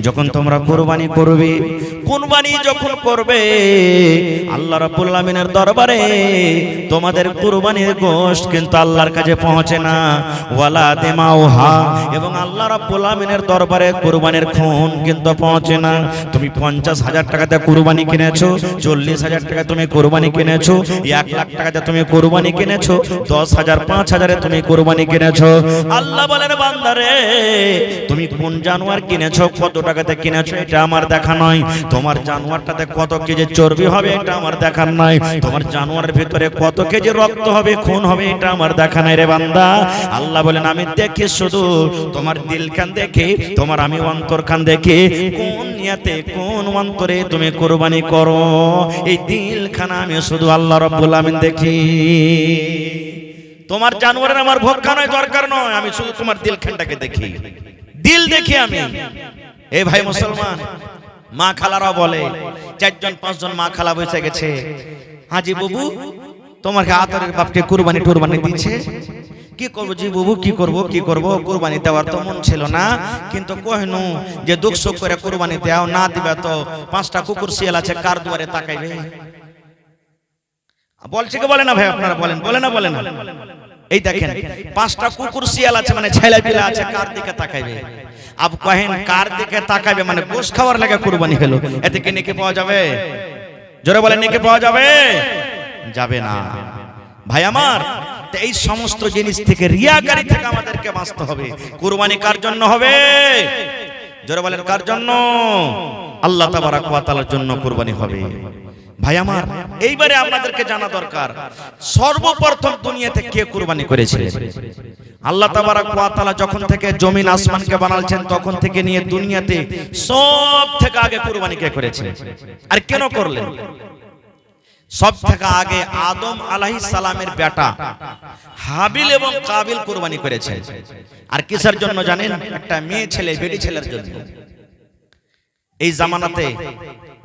যখন তোমরা কুরবানি করবে, কুরবানি যখন করবে আল্লাহ রাব্বুল আলামিনের দরবারে তোমাদের কুরবানির গোশত কিন্তু আল্লাহর কাছে পৌঁছে না, ওয়ালা দিমাউহা, এবং আল্লাহ রাব্বুল আলামিনের দরবারে কুরবানির খুন কিন্তু পৌঁছে না। তুমি 50,000 টাকাতে কুরবানি কিনেছো, 40,000 টাকা তুমি কুরবানি কিনেছো, 1 লাখ টাকাতে তুমি কুরবানি কিনেছো, 10,000 5,000 তুমি কুরবানি কিনেছো। আল্লাহ বলেন বান্দারে তুমি কোন জানোয়ার কিনেছো, কত টাকাতে কিনেছো এটা আমার দেখা নয়। তোমার জানোয়ারটাতে কত কেজি চর্বি হবে এটা আমার দেখার নয়। তোমার জানোয়ারের ভিতরে কত কেজি রক্ত হবে, খুন হবে এটা আমার দেখা নাই রে বান্দা। আল্লাহ বলেন আমি দেখি শুধু তোমার দিল খান দেখি, তোমার আমি অন্তর খান দেখি, কোন নিয়তে কোন অন্তরে তুমি কুরবানি করো। এই দিল খানা আমি শুধু আল্লাহ রাব্বুল আমিন দেখি। তোমার জানোয়ারের আমার ভোক্কা নয়, দরকার নয়, আমি শুধু তোমার দিল খানটাকে দেখি, দিল দেখি আমি। এই ভাই মুসলমান, মা খালারা বলে, 4জন 5জন মা খালা বসে গেছে, হাজি বাবু তোমাকে আতরের বাপকে কুরবানি টুরবানি দিয়েছে, কি করবো জি বাবু, কি করব কুরবানি দেওয়ার তো মন ছিল না, কিন্তু কহেনু যে দুঃখ সুখ করে কুরবানি দাও, না দিবে তো 5টা কুকুর শিয়াল আছে কার দুয়ারে তাকাইবে। বলছে কি বলে না ভাই, আপনারা বলেন, বলে না বলে না? এই দেখেন 5টা কুকুর শিয়াল আছে মানে ছেলে পিলা আছে, কার দিকে তাকাইবে? আব কহেন কার দিকে তাকাইবে মানে গোশ খাওয়ার লাগে কুরবানি হলো, এতে কি নেকি পাওয়া যাবে? জোরে বলেন নেকি পাওয়া যাবে? যাবে না ভাই আমার। তো এই সমস্ত জিনিস থেকে, রিয়াকারি থেকে আমাদেরকে বাঁচতে হবে। কুরবানি কার জন্য হবে? জোরে বলেন কার জন্য? আল্লাহ তাবারাক ওয়া তাআলার জন্য কুরবানি হবে। ভাই আমার, এইবারে আপনাদেরকে জানা দরকার সর্বপ্রথম দুনিয়াতে কে কুরবানি করেছিলেন। আল্লাহ তাবারাক ওয়া তাআলা যখন থেকে জমিন আসমানকে বানালছেন তখন থেকে নিয়ে দুনিয়াতে সব থেকে আগে কুরবানি কে করেছেন আর কেন করলেন? সব থেকে আগে আদম আলাইহিস সালামের বেটা হাবিল এবং কাবিল কুরবানি করেছেন। আর কিসের জন্য জানেন? একটা মেয়ে ছেলে, বেটি ছেলের জন্য। এই জামানাতে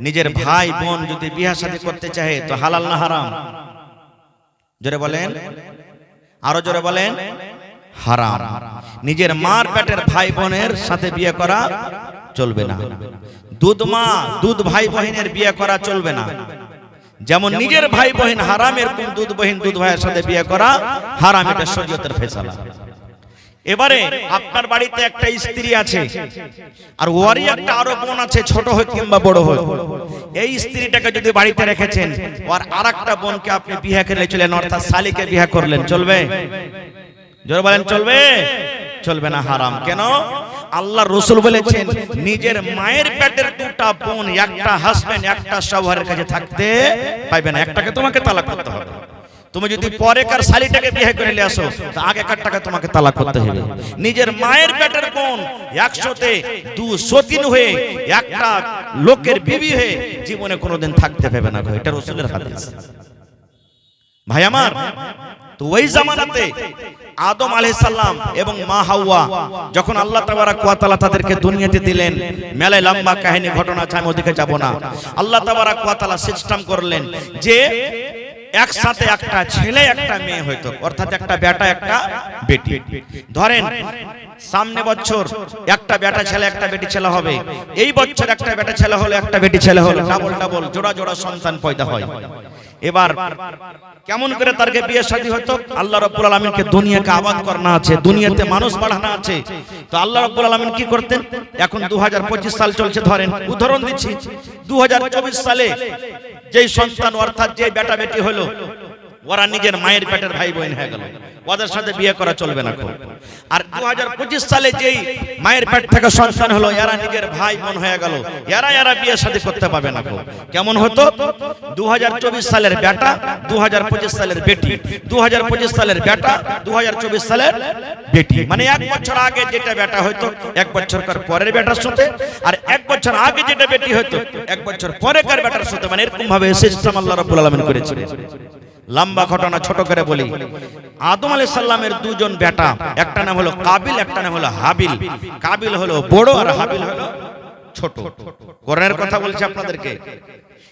নিজের ভাই বোন যদি বিয়ে শাদী করতে চায় তো হালাল না হারাম? জোরে বলেন, আরো জোরে বলেন, হারাম। নিজের মার পেটের ভাই বোনের সাথে বিয়ে করা চলবে না। দুধ মা দুধ ভাই বোনের বিয়ে করা চলবে না। যেমন নিজের ভাই বোন হারাম, এরকম দুধ বোন দুধ ভাইয়ের সাথে বিয়ে করা হারাম, এটা শরীয়তের ফয়সালা। এবারে আপনার বাড়িতে একটা স্ত্রী আছে আর ওরই একটা আরো বোন আছে, ছোট হোক কিংবা বড় হোক। এই স্ত্রীটাকে যদি বাড়িতে রেখেছেন আর আরেকটা বোনকে আপনি বিয়ে করে চলেন, অর্থাৎ শালীকে বিয়ে করলেন, চলবে? জোরে বলেন চলবে? চলবে না, হারাম। কেন? আল্লাহ রাসূল বলেছেন নিজের মায়ের পেটের দুটা বোন একটা হাজবেন্ড একটা শাওহারের কাছে থাকতে পাইবে না, একটাকে তোমাকে তালাক করতে হবে। তুমি যদি পরে কার শালীটাকে বিয়ে করে নিয়ে আসো তো আগে কারটাকে তোমাকে তালাক করতে হবে। নিজের মায়ের পেটের বোন 100তে 203 হয়ে একটা লোকের বিবি হয়ে জীবনে কোনোদিন থাকতে পাবে না, এটা রাসূলের হাদিস। ভাই আমার, তো ওই জামানাতে আদম আলাইহিস সালাম এবং মা হাওয়া যখন আল্লাহ তাবারাক ওয়া তাআলা তাদেরকে দুনিয়াতে দিলেন, মেলায় লম্বা কাহিনী ঘটনা আছে, আমি ওদিকে যাব না। আল্লাহ তাবারাক ওয়া তাআলা সিস্টেম করলেন যে একসাথে একটা ছেলে একটা মেয়ে হইতো, অর্থাৎ একটা বেটা একটা বেটি। ধরেন সামনে বছর একটা বেটা ছেলে একটা বেটি ছেলে হবে, এই বছর একটা বেটা ছেলে হলো একটা বেটি ছেলে হলো, ডাবল ডাবল জোড়া জোড়া সন্তান পয়দা হয়। এবার কেমন করে তারকে বিয়ে শাদী হতো? আল্লাহ রাব্বুল আলামিনকে দুনিয়াকে আবাদ করনা আছে, দুনিয়াতে মানুষ বাড়ানো আছে, তো আল্লাহ রাব্বুল আলামিন কি করতেন? এখন 2025 সাল চলছে, ধরেন উদাহরণ দিচ্ছি, 2024 সালে যেই সন্তান অর্থাৎ যে বেটা বেটি হলো ওরা নিজের মায়ের পেটের ভাই বোন হয়ে গেল, ওদের সাথে বিয়ে করা চলবে না। আর 2025 সালে যেই মায়ের পেট থেকে সন্তান হলো এরা নিজের ভাই বোন হয়ে গেল, এরা বিয়ে শাদী করতে পারবে না। কেমন হতো? 2024 সালের বেটা 2025 সালের বেটি, 2025 সালের বেটা 2024 সালের বেটি, মানে 1 বছর আগে যেটা বেটা হয়তো 1 বছর পরের বেটার সাথে, আর 1 বছর আগে যেটা বেটি হয়তো 1 বছর পরেকার বেটার সাথে, মানে এরকম ভাবে সিস্টেম আল্লাহ রাব্বুল আলামিন করেছিলেন। লম্বা ঘটনা ছোট করে বলি, আদম আলাইহিস সালামের দুজন বেটা, একটা নাম হলো কাবিল, একটা নাম হলো হাবিল। কাবিল হলো বড় আর হাবিল হলো ছোট। কোরআনের কথা বলছি আপনাদেরকে।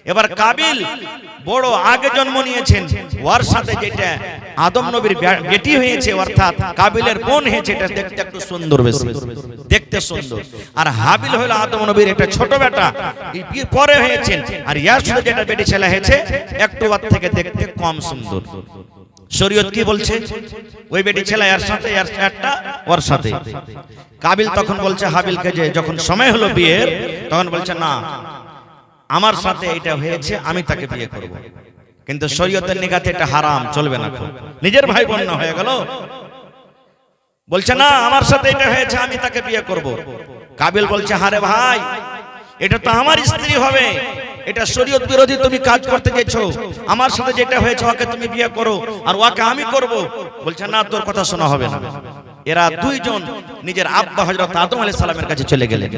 এবার কাবিল বড় আগে জন্ম নিয়েছেন, ওর সাথে যেটা আদম নবীর বেটি হয়েছে অর্থাৎ কাবিলের বোন হয়েছে, এটা দেখতে একটু সুন্দর, বেশি দেখতে সুন্দর। আর হাবিল হলো আদম নবীর একটা ছোট বেটা, পরে হয়েছেন। আর ইয়ার সাথে যেটা বেটি ছেলে হয়েছে একটু ওর থেকে দেখতে কম সুন্দর। শরীয়ত কি বলছে? ওই বেটি ছেলে এর সাথে একটা ওর সাথে। কাবিল তখন বলছে হাবিলকে, যে যখন সময় হলো বিয়ের, তখন বলছে না, আমার সাথে এটা হয়েছে, আমি তাকে বিয়ে করব। কিন্তু শরীয়তের নিগাতে এটা হারাম, চলবে না। নিজের ভাই বোন না হয়ে গেল, বলছে না আমার সাথে এটা হয়েছে, আমি তাকে বিয়ে করব। কাবিল বলছে হারে ভাই, এটা তো আমার স্ত্রী হবে, এটা শরীয়ত বিরোধী তুমি কাজ করতে গেছো, আমার সাথে যেটা হয়েছে ওকে তুমি বিয়ে করো আর ওকে আমি করব। বলছে না, তোর কথা শোনা হবে না। এরা দুইজন নিজের আব্বা হযরত আদম আলাইহিস সালামের কাছে চলে গেলেন।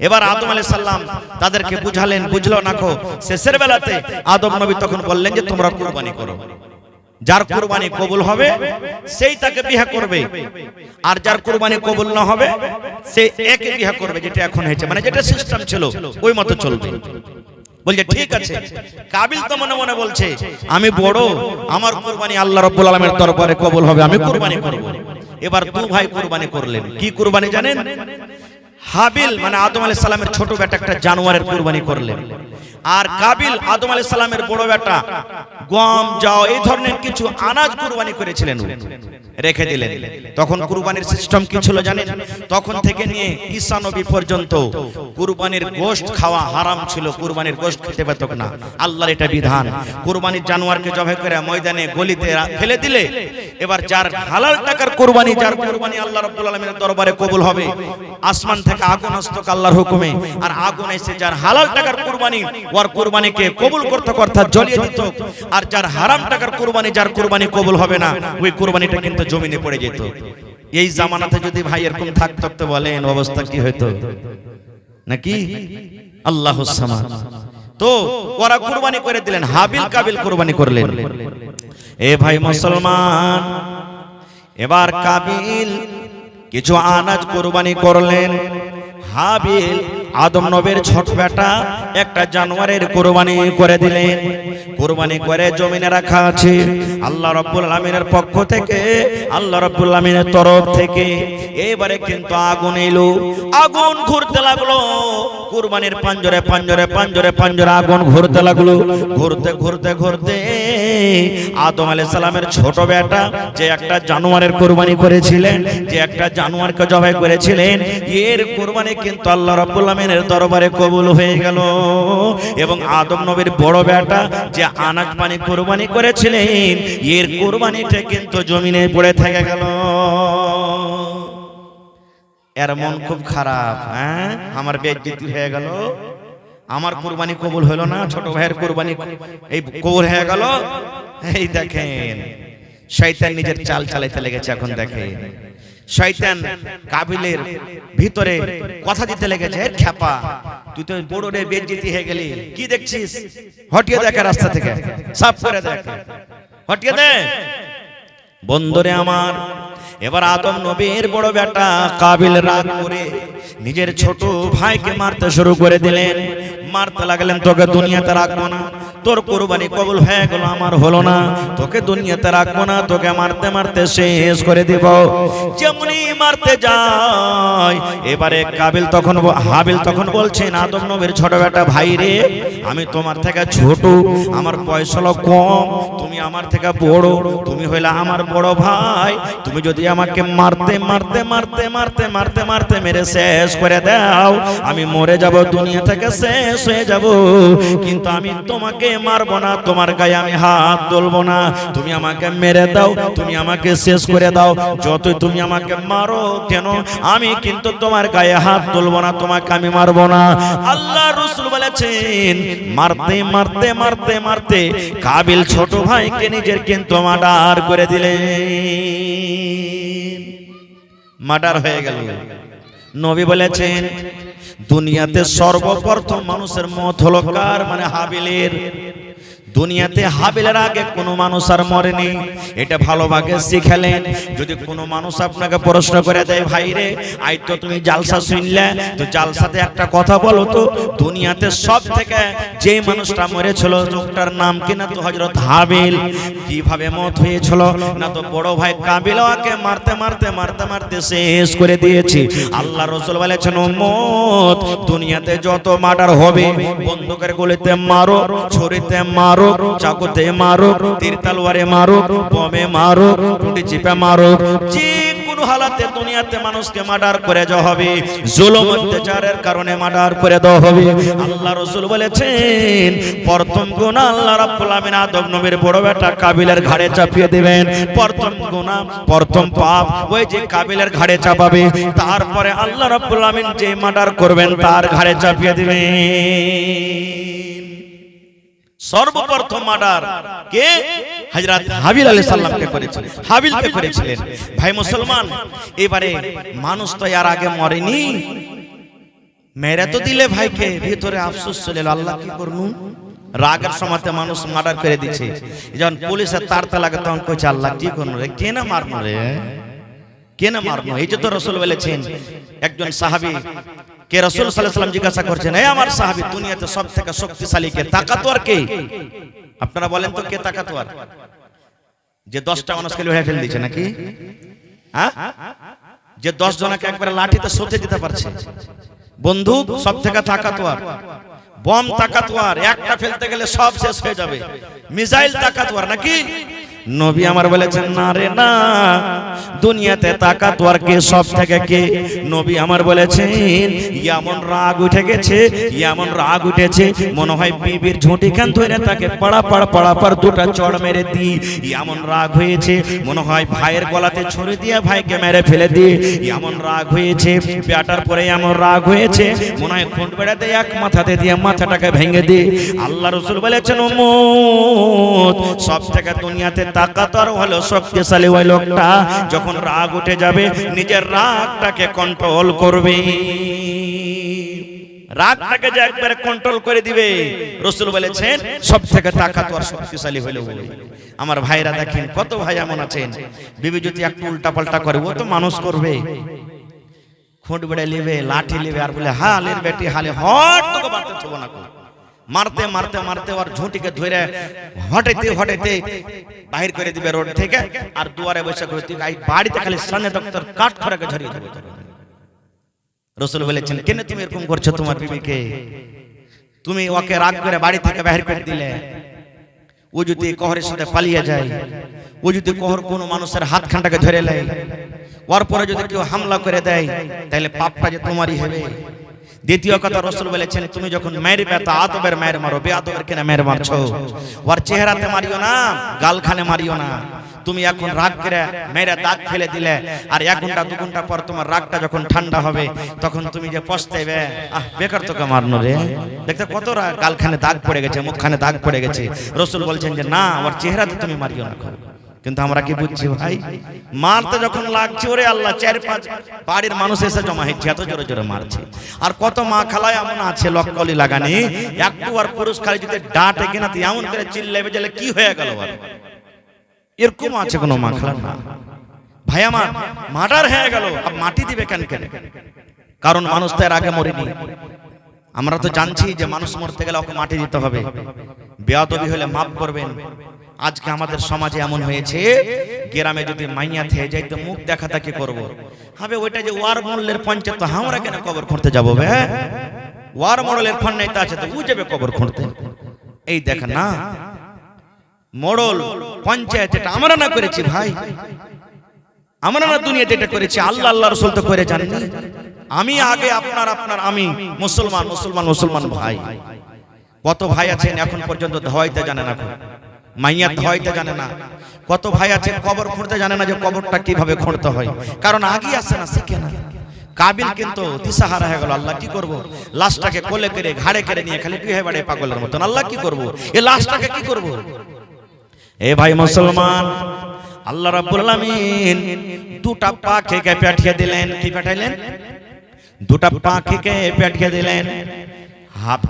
এবার আদম আলাইহিস সালাম তাদেরকে বুঝালেন, বুঝলো না কো। শেষের বেলাতে আদম নবী তখন বললেন যে তোমরা কুরবানি করো, যার কুরবানি কবুল হবে সেই তাকে বিয়ে করবে, আর যার কুরবানি কবুল না হবে সে একে বিয়ে করবে। যেটা এখন হয়েছে, মানে যেটা সিস্টেম ছিল ওই মতো চলবে। বলছে ঠিক আছে। কাবিল তো মনে মনে বলছে আমি বড়, আমার কুরবানি আল্লাহ রাব্বুল আলামিনের দরবারে কবুল হবে, আমি কুরবানি করব। এবার দু ভাই কুরবানি করলেন। কি কুরবানি জানেন? হাবিল মানে আদম আলাইহিস সালামের ছোট বেটা একটা জানোয়ারের কুরবানি করলেন, আর কাবিল আদম আলাইহিস সালামের বড় বেটা গম যাও এই ধরনের কিছু আনাজ কুরবানি করেছিলেন, রেখে দিলেন। তখন কুরবানির সিস্টেম কি ছিল জানেন? তখন থেকে নিয়ে ঈসা নবী পর্যন্ত কুরবানির গোশত খাওয়া হারাম ছিল, কুরবানির গোশত খেতে পেত না। আল্লাহর এটা বিধান। কুরবানির জানোয়ারকে জবাই করে ময়দানে গলিতে ফেলে দিলে, এবার যার হালাল টাকার কুরবানি, যার কুরবানি আল্লাহ রাব্বুল আলামিনের দরবারে কবুল হবে, আসমান থেকে আগুন আসতো আল্লাহর হুকুমে, আর আগুন এসে যার হালাল টাকার কুরবানি ওর কুরবানিকে কবুল করতে করতে জ্বলিয়ে দিত। আর যার হারাম টাকার কুরবানি, যার কুরবানি কবুল হবে না, ওই কুরবানিটা কিন্তু জমিনে পড়ে যেত। এই জামানাতে যদি ভাই এরকম থাকতো তো বলেন অবস্থা কি হতো নাকি? আল্লাহুস সামাদ। তো ওরা কুরবানি করে দিলেন, হাবিল কাবিল কুরবানি করলেন। এ ভাই মুসলমান, এবার কাবিল কিছু আনাজ কুরবানি করলেন, হাবিল আদম নবীর ছোট বেটা একটা জানোয়ারের কুরবানি করে দিলেন। কুরবানি করে জমিনে রাখা আছে আল্লাহ রাব্বুল আলামিনের পক্ষ থেকে, আল্লাহ রাব্বুল আলামিনের তরফ থেকে। এবারে কিন্তু আগুন এলো, আগুন ঘুরতে লাগলো। কুরবানির পাঞ্জরে পাঞ্জরে পাঞ্জরে পাঞ্জরে আগুন ঘুরতে লাগলো। ঘুরতে ঘুরতে ঘুরতে আদম আলাইহিস সালামের ছোট বেটা যে একটা জানোয়ারের কুরবানি করেছিলেন, যে একটা জানোয়ারকে জবাই করেছিলেন, এর কুরবানি কিন্তু আল্লাহ রাব্বুল আলামিনের দরবারে কবুল হয়ে গেল। এবং আদম নবীর বড় বেটা যে আনাজ পানি কুরবানি করেছিলেন, এর কুরবানিটা কিন্তু জমিনে পড়ে থেকে গেল। এর মন খুব খারাপ, হ্যাঁ আমার বেইজ্জতি হয়ে গেল, আমার কুরবানি কবুল হলো না, ছোট ভাইয়ের কুরবানি এই কবুল হয়ে গেল। এই দেখেন শয়তান নিজের চাল চালাইতে লেগেছে। এখন দেখেন শয়তান কাবিলের ভিতরে কথা দিতে লেগেছে, খ্যাপা তুই তো বড় রে বেইজ্জতি হয়ে গেলি, কি দেখছিস, হটিয়ে দেখ রাস্তা থেকে, সাফ করে দেখ, হটিয়ে দে। বন্ধুরে আমার, এবার আদম নবীর বড় বেটা কাবিল রাগ করে নিজের ছোট ভাইকে মারতে শুরু করে দিলেন। মারতে লাগলেন, তোকে দুনিয়াতে রাখবো না, তোর কুরবানি কবুল হয়ে গেল, আমার হলো না, তোকে দুনিয়াতে রাখবো না, তোকে মারতে মারতে শেষ করে দিব। যেমনি মারতে যায়, এবারে কাবিল তখন হাবিল তখন বলছেন আদম নবীর ছোট বেটা, ভাই রে আমি তোমার থেকে ছোট, আমার বয়স হলো কম, তুমি আমার থেকে বড়, তুমি হইলা আমার বড় ভাই, তুমি যদি আমাকে মারতে মারতে মারতে মারতে মারতে মারতে মেরে শেষ করে দাও, আমি মরে যাব, দুনিয়া থেকে শেষ হয়ে যাব, কিন্তু আমি তোমাকে মারবো না, তোমার গায়ে আমি হাত তুলবো না। তুমি আমাকে মেরে দাও, তুমি আমাকে শেষ করে দাও, যতই তুমি আমাকে মারো কেন, আমি কিন্তু তোমার গায়ে হাত তুলবো না, তোমাকে আমি মারবো না। আল্লাহ রাসূল বলেছেন মারতে মারতে মারতে মারতে কাবিল ছোট ভাইকে নিজের কিন্তু মার্ডার করে দিলেন। মার্ডার হয়ে গেল। নবী বলেছেন দুনিয়াতে সর্বপ্রথম মানুষের মত হলো কার, মানে হাবিলের। দুনিয়াতে হাবিলের আগে কোনো মানুষ আর মরেনি, এটা ভালোভাবে শিখালেন। যদি কোনো মানুষ আপনাকে প্রশ্ন করে দেয়, ভাই রে আই তো তুমি জালসা শুনলে, তো জালসাতে একটা কথা বলো তো, দুনিয়াতে সব থেকে যে মানুষটা মরেছিল লোকটার নাম কিনা? তো হযরত হাবিল। কিভাবে মত হয়েছিল না? তো বড় ভাই কাবিল ওকে মারতে মারতে মারতে মারতে শেষ করে দিয়েছে। আল্লাহ রাসূল বলেছেন, উম্মত দুনিয়াতে যত মার্ডার হবে, বন্দুকের গুলিতে মারো, ছুরিতে মারো, চাকুতে মারো, তীর তলোয়ারে মারো, বোমে মারো, টুটি চিপে মারো, যে কোনো হালাতে দুনিয়াতে মানুষকে মার্ডার করে দেওয়া হবে, জুলুম অত্যাচারের কারণে মার্ডার করে দেওয়া হবে। আল্লাহ রাসূল বলেছেন, প্রথম গুনাহ আল্লাহ রাব্বুল আমিন আদম নবীর বড় বেটা কাবিলের ঘাড়ে চাপিয়ে দিবেন। প্রথম গুনাহ, প্রথম পাপ ওই যে কাবিলের ঘাড়ে চাপাবে, তারপরে আল্লাহ রাব্বুল আমিন যে মার্ডার করবেন তার ঘাড়ে চাপিয়ে দিবেন। সর্বপ্রথম মার্ডার কে? হযরত হাবিল আলাইহিস সালামকে করেছিলেন, হাবিলকে করেছিলেন। ভাই মুসলমান, এবারে মানুষ তো এর আগে মরেনি, মেরে তো দিলে ভাইকে, ভিতরে আফসোস চলে এলো, আল্লাহ কি করুন, রাগের সময়তে মানুষ মার্ডার করে দিচ্ছে। যখন পুলিশের তাড়তা লাগে তখন কইছে, আল্লাহ কি করুন রে, কে না মারনো রে, কে না মারনো। এই যে তো রাসূল বলেছেন, একজন সাহাবী কে রাসূল সাল্লাল্লাহু আলাইহি ওয়াসাল্লাম জিজ্ঞাসা করছেন, এই আমার সাহাবী, দুনিয়াতে সবথেকে শক্তিশালী কে, তাকাতওয়ার কে? আপনারা বলেন তো কে তাকাতওয়ার? যে 10টা মানুষকে লড়ে ফেলে দিয়েছে নাকি? হ্যাঁ, যে 10 জনকে একবারে লাঠিতে সঁতে দিতে পারছে। বন্দুক সবথেকে তাকাতওয়ার, বম তাকাতওয়ার, একটা ফেলতে গেলে সব শেষ হয়ে যাবে। মিসাইল তাকাতওয়ার নাকি? নবী আমার বলেছেন, না রে না, দুনিয়াতে তাকাতওয়ার কে, সব থেকে কে? নবী আমার বলেছেন, এমন রাগ উঠে গেছে, এমন রাগ উঠেছে, মনে হয় বিবির ঝুঁটি খান ধরে তাকে পাড়া দুটা চড় মেরে দি। এমন রাগ হয়েছে, মনে হয় ভাইয়ের গলাতে ছুরি দিয়ে ভাইকে মেরে ফেলে দি। এমন রাগ হয়েছে, বেটার পরে এমন রাগ হয়েছে, মনে হয় খুঁট বেড়াতে এক মাথাতে দিয়ে মাথাটাকে ভেঙে দি। আল্লাহ রাসূল বলেছেন, উম্মত সব থেকে দুনিয়াতে তাকাতওয়ার হলো শক্তিশালী ওই লোকটা, যখন রাগ উঠে যাবে নিজের রাগটাকে কন্ট্রোল করবে, রাগটাকে যে একবারে কন্ট্রোল করে দিবে। রাসূল বলেছেন, সব থেকে তাকাতওয়ার শক্তিশালী হলো ওই। আমার ভাইরা দেখেন, কত ভাই এমন আছেন, বিবি যদি একটু উল্টা পাল্টা করে, ও তো মানুষ করবে, খুঁট বেড়ে নেবে, লাঠি নেবে, আর বলে হালের বেটি হালে, হট তোকে বাড়তে থবো না, মারতে মারতে মারতে আর ঝুঁটিকে ধরে হটাইতে হটাইতে বাহির করে দিবে রোড থেকে, আর দুয়ারে বসে করে বাড়িতে খালি সামনে ডক্টর কাঠ খড়াকে ঝরিয়ে দেবে। রাসূল বলেছেন, কেন তুমি এরকম করছো তোমার বিবিকে? তুমি ওকে রাগ করে বাড়ি থেকে বাহির করে দিলে, ও যদি কোহরের সাথে পালিয়ে যায়, ও যদি কোহর কোনো মানুষের হাত খানটাকে ধরে নেয়, ওর পরে যদি কেউ হামলা করে দেয়, তাহলে পাপটা যে তোমারই হবে। দ্বিতীয় কথা, রাসূল বলেছেন, তুমি যখন মারবে তা আদবের মার মারো, বেয়াদবের কেন মার মারছো? ওর চেহারাতে মারিও না, গালখানে মারিও না। তুমি এখন রাগ করে মেরে দাগ ফেলে দিলে, আর 1 ঘন্টা 2 ঘন্টা পর তোমার রাগটা যখন ঠান্ডা হবে, তখন তুমি যে পস্তাইবে, বেকার তোকে মারনো রে, দেখতে কত গালখানে দাগ পড়ে গেছে, মুখখানে দাগ পড়ে গেছে। রাসূল বলছেন যে না, ওর চেহারাতে তুমি মারিও না। কিন্তু আমরা কি বুঝছি ভাই, মারতে যখন লাগছে, ওরে আল্লাহ, 4-5 বাড়ির মানুষ এসে জমা হচ্ছে, এত জোরে জোরে মারছে। আর কত মা খালায় এমন আছে লক্কলি লাগানি, একটু আর পুরুষ খালি যদি ডাঁটে কিনা তো এমন করে চিল্লাবে যে কি হয়ে গেল, এরকম আছে কোনো মা খালা না। ভাই আমার, মার্ডার হয়ে গেল, আর মাটি দিবে কেন? কারণ মানুষ তো এর আগে মরেনি। আমরা তো জানছি যে মানুষ মরতে গেলে ওকে মাটি দিতে হবে। বেয়াদবি হলে মাফ করবেন। আজকে আমাদের সমাজে এমন হয়েছে, গ্রামে যদি মাইয়া থেকে যাই তো মুখ দেখাতা কি করবো, হবে ওইটা যে ওয়ার মডেলের পঞ্চায়েত, তো আমরা কেন কবর খুঁড়তে যাবো? ওয়ার মডেলের পঞ্চায়েত আছে তো ও যাবে কবর খুঁড়তে। এই দেখেন না, মডেল পঞ্চায়েত এটা আমরা না করেছি ভাই, আমরা না দুনিয়াতে এটা করেছি, আল্লাহ আল্লাহ রাসূল তো করে জানেন। আমি আগে, আপনার আমি, মুসলমান মুসলমান মুসলমান ভাই। কত ভাই আছেন এখন পর্যন্ত ধোয়াইতে জানে না, মাইয়া ধোয়াইতে জানে না। কত ভাই আছে কবর খুঁড়তে জানে না, যে কবরটা কিভাবে খুঁড়তে হয়, কারণ আগে আসে না, শিখে না। কাবিল কিন্তু দিশাহারা হয়ে গেল, আল্লাহ কি করব? লাশটাকে কোলে করে ঘাড়ে করে নিয়ে খালি বিয়ে বাড়ে পাগলের মতন, আল্লাহ কি করব? এই লাশটাকে কি করব? এ ভাই মুসলমান, আল্লাহ রাব্বুল আলামিন 2টা পাখিকে পাঠিয়ে দিলেন। কি পাঠাইলেন? 2টা পাখিকে পাঠিয়ে দিলেন।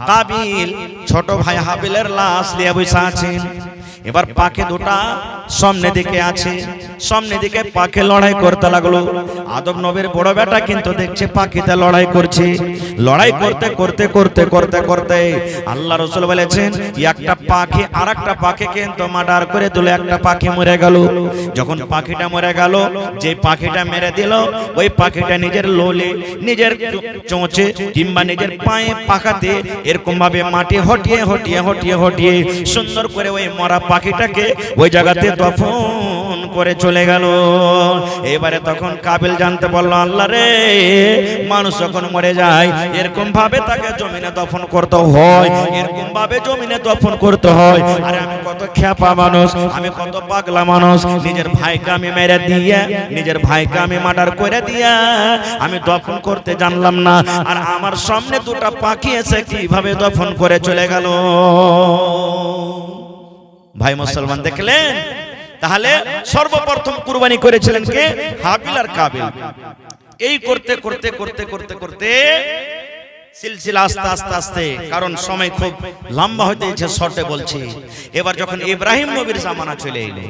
কাবিল ছোট ভাই হাবিলের লাশ নিয়ে বসে আছেন। এবার পাখি দুটা সামনে দিকে আছে, সামনে দিকে পাখি লড়াই করতে লাগলো। আদম নবীর বড় বেটা কিন্তু দেখছে পাখিতে লড়াই করছে। লড়াই করতে করতে করতে করতে করতে আল্লাহ রাসূল বলেছেন একটা পাখি আরেকটা পাখি কিন্তু মার্ডার করে দিল, একটা পাখি মরে গেল। যখন পাখিটা মরে গেল, যে পাখিটা মেরে দিল ওই পাখিটা নিজের লোলে, নিজের চোঁচে কিংবা নিজের পায়ে পাখাতে এরকম ভাবে মাটি হটিয়ে হটিয়ে হটিয়ে হটিয়ে সুন্দর করে ওই মরা পাখিটাকে ওই জায়গাতে দফন করে চলে গেল। এবারে তখন কাবিল জানতে পারলো, আল্লাহ রে, মানুষ যখন মরে যায় এরকম ভাবে তাকে জমিনে দফন করতে হয়, এরকম ভাবে জমিনে দফন করতে হয়। আরে আমি কত খ্যাপা মানুষ, আমি কত পাগলা মানুষ, নিজের ভাইকে আমি মেরে দিয়ে, নিজের ভাইকে আমি মার্ডার করে দিয়ে আমি দফন করতে জানলাম না, আর আমার সামনে দুটো পাখি এসে কিভাবে দফন করে চলে গেল। ভাই মুসলমান দেখলেন, তাহলে সর্বপ্রথম কুরবানি করেছিলেন কে? হাবিল আর কাবিল। এই করতে করতে করতে করতে করতে সিলসিলা আস্তে আস্তে আস্তে, কারণ সময় খুব লম্বা হতে যাচ্ছে, শর্টে বলছি। এবার যখন ইব্রাহিম নবীর জামানা চলে এলো,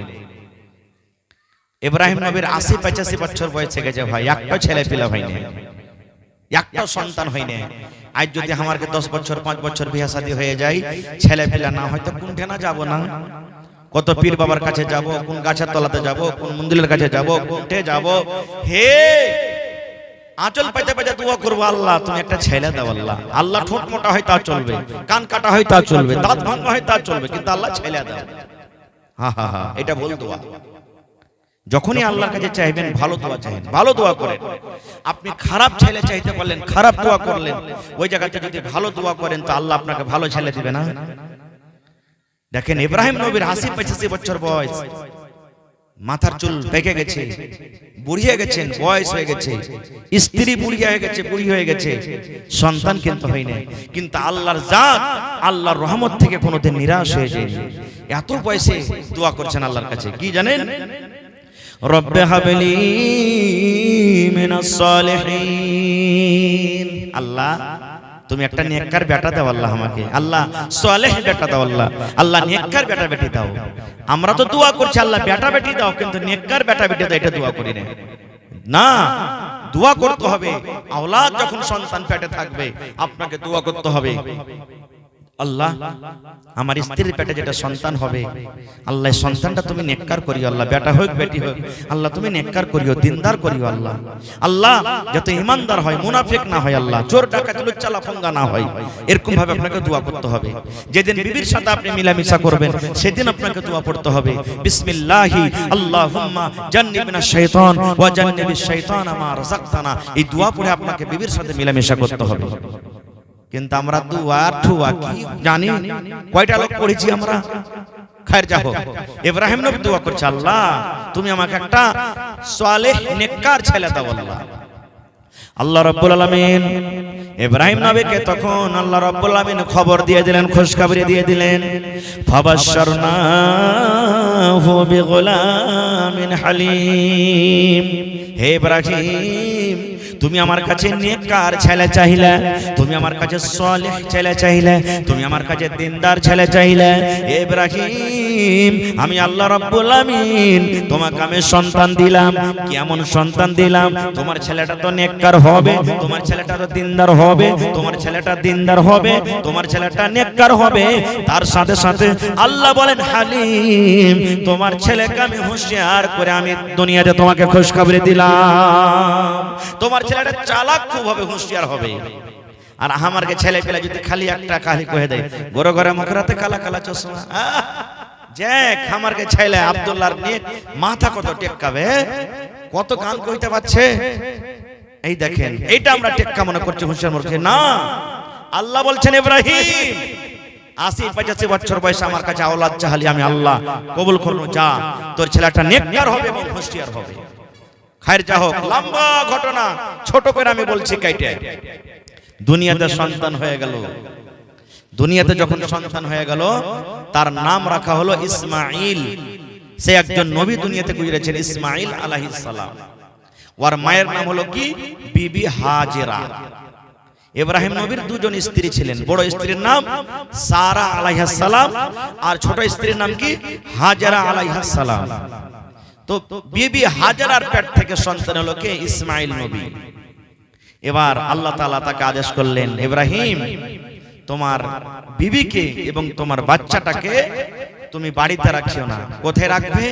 ইব্রাহিম নবীর ৮০-৮৫ বছর বয়সে গেছে ভাই, একটা ছেলে পেলে হয়নি, একটা সন্তান হয়নি। আজ যদি আমাকে 10 বছর 5 বছর বিয়ে শাদী হয়ে যায়, ছেলে পেলে না হয়তো কোনঠে না যাব না, কত পীর বাবার কাছে যাব, কোন গাছের তলাতে যাব, কোন মন্দিরের কাছে যাব, কোনঠে যাব, হে আঁচল পাইতে পাইতে দোয়া করবো, আল্লাহ তুমি একটা ছেলে দাও। আল্লাহ, আল্লাহ ঠোঁট মোটা হয় তা চলবে, কান কাটা হয় তা চলবে, দাঁত ভাঙা হয় তা চলবে, কিন্তু আল্লাহ ছেলে দাও। হা হা হা, এটা বল দোয়া। যখনই আল্লাহর কাছে চাইবেন ভালো দোয়া চাইবেন, ভালো দোয়া করেন। আপনি খারাপ ছেলে চাইতে পারলেন, খারাপ দোয়া করলেন, ওই জায়গাতে যদি ভালো দোয়া করেন তো আল্লাহ আপনাকে ভালো ছেলে দিবে না। দেখেন ইব্রাহিম নবীর ৮০-৮৫ বছর বয়স, মাথার চুল পেকে গেছে, বুড়ি হয়ে গেছেন, বয়স হয়ে গেছে, স্ত্রী বুড়ি হয়ে গেছে, বুড়ি হয়ে গেছে, সন্তান কিন্তু হয়নি। কিন্তু আল্লাহর জাত, আল্লাহর রহমত থেকে কোনোদিন নিরাশ হয়ে যায়নি। এত বয়সে দোয়া করছেন আল্লাহর কাছে, কি জানেন? রব্বে হাবলি মিনাস সালিহিন, আল্লাহ তুমি একটা নেককার বেটা দাও আল্লাহ আমাকে, আল্লাহ সালেহ বেটা দাও আল্লাহ, আল্লাহ নেককার বেটা বেটি দাও। আমরা তো দোয়া করছি আল্লাহ বেটা বেটি দাও, কিন্তু নেককার বেটা বেটি দাও এটা দোয়া করি না। না, দোয়া করতে হবে। আওলাদ যখন সন্তান পেটে থাকবে আপনাকে দোয়া করতে হবে, আল্লাহ আমার স্ত্রীর পেটে যেটা সন্তান হবে, আল্লাহ সন্তানটা তুমি নেককার করিও, আল্লাহ বেটা হোক বেটি হোক, আল্লাহ তুমি নেককার করিও, দিনদার করিও। আল্লাহ, আল্লাহ যত ইমানদার হয়, মুনাফিক না হয়, আল্লাহ চোর ডাকাত লুচ্চা লাফাঙ্গা না হয়, এরকম ভাবে আপনাকে দোয়া করতে হবে। যেদিন বিবির সাথে আপনি মিলামিশা করবেন সেদিন আপনাকে দোয়া পড়তে হবে, বিসমিল্লাহি আল্লাহুম্মা জান্নিবনা শাইতান ওয়া জান্নিবিশ শাইতানা মা রাযাকতানা। এই দোয়া পড়ে আপনাকে বিবির সাথে মিলামিশা করতে হবে। কিন্তু আমরা দুয়া ঠুয়া কি জানি, কয়টা লোক পড়েছি আমরা। খায়ের যাও, ইব্রাহিম নবী দোয়া করছে, আল্লাহ তুমি আমাকে একটা সালেহ নেককার ছেলে দাও। আল্লাহ, আল্লাহ রাব্বুল আলামিন ইব্রাহিম নবীকে তখন আল্লাহ রাব্বুল আলামিন খবর দিয়ে দিলেন, খুশখবরি দিয়ে দিলেন, ফাবাশশারনাহু বিগুলামিন হালিম। হে ইব্রাহিম, তুমি আমার কাছে নেককার ছেলে চাইলে, তুমি আমার কাছে সালেহ ছেলে চাইলে, তুমি আমার কাছে দিনদার ছেলে চাইলে। ইব্রাহিম, আমি আল্লাহ রাব্বুল আমিন তোমাকে আমি সন্তান দিলাম। কেমন সন্তান দিলাম? তোমার ছেলেটা তো নেককার হবে, তোমার ছেলেটা তো দিনদার হবে, তোমার ছেলেটা দিনদার হবে, তোমার ছেলেটা নেককার হবে। তার সাথে সাথে আল্লাহ বলেন হালিম, তোমার ছেলেকে আমি হুঁশিয়ার করে আমি দুনিয়াতে তোমাকে খুশখবরি দিলাম। তোমার ছেলেটা চালাক খুব হবে, হুঁশিয়ার হবে। আর আমারকে ছেলে পেলে যদি খালি একটা কালি কয়ে দেয়, গোরে গোরে মুখরাতে কালা কালা চশমা, যে আমারকে ছেলে আব্দুল্লাহর নেক মাথা কত টেক্কাবে, কত গান কইতে পারছে। এই দেখেন, এইটা আমরা টেক্কা মনে করছি, হুঁশিয়ার মনে করছি না। আল্লাহ বলছেন ইব্রাহিম ৮০-৮৫ বছর বয়সে আমার কাছে আওলাদ চাহালি, আমি আল্লাহ কবুল করবো। যা, তোর ছেলেটা নেককার হবে এবং হুঁশিয়ার হবে। খায়ের যা হোক, লম্বা ঘটনা ছোট করে আমি বলছি কাইটে। দুনিয়াতে সন্তান হয়ে গেল, দুনিয়াতে যখন সন্তান হয়ে গেল তার নাম রাখা হলো ইসমাইল। সে একজন নবী দুনিয়াতে গুজরেছেন, ইসমাইল আলাইহিস সালাম। ওর মায়ের নাম হলো কি? বিবি হাজেরা। ইব্রাহিম নবীর দুজন স্ত্রী ছিলেন। বড় স্ত্রীর নাম সারা আলাইহিস সালাম, আর ছোট স্ত্রীর নাম কি হাজারা আলাইহিস সালাম। তো বিবি হাজারার পেট থেকে সন্তান হলো কে? ইসমাইল নবী। এবার আল্লাহ তাআলা তাকে আদেশ করলেন, ইব্রাহিম তোমার বিবিকে এবং তোমার বাচ্চাটাকে তুমি বাড়িতে রাখিও না। কোথায় রাখবে?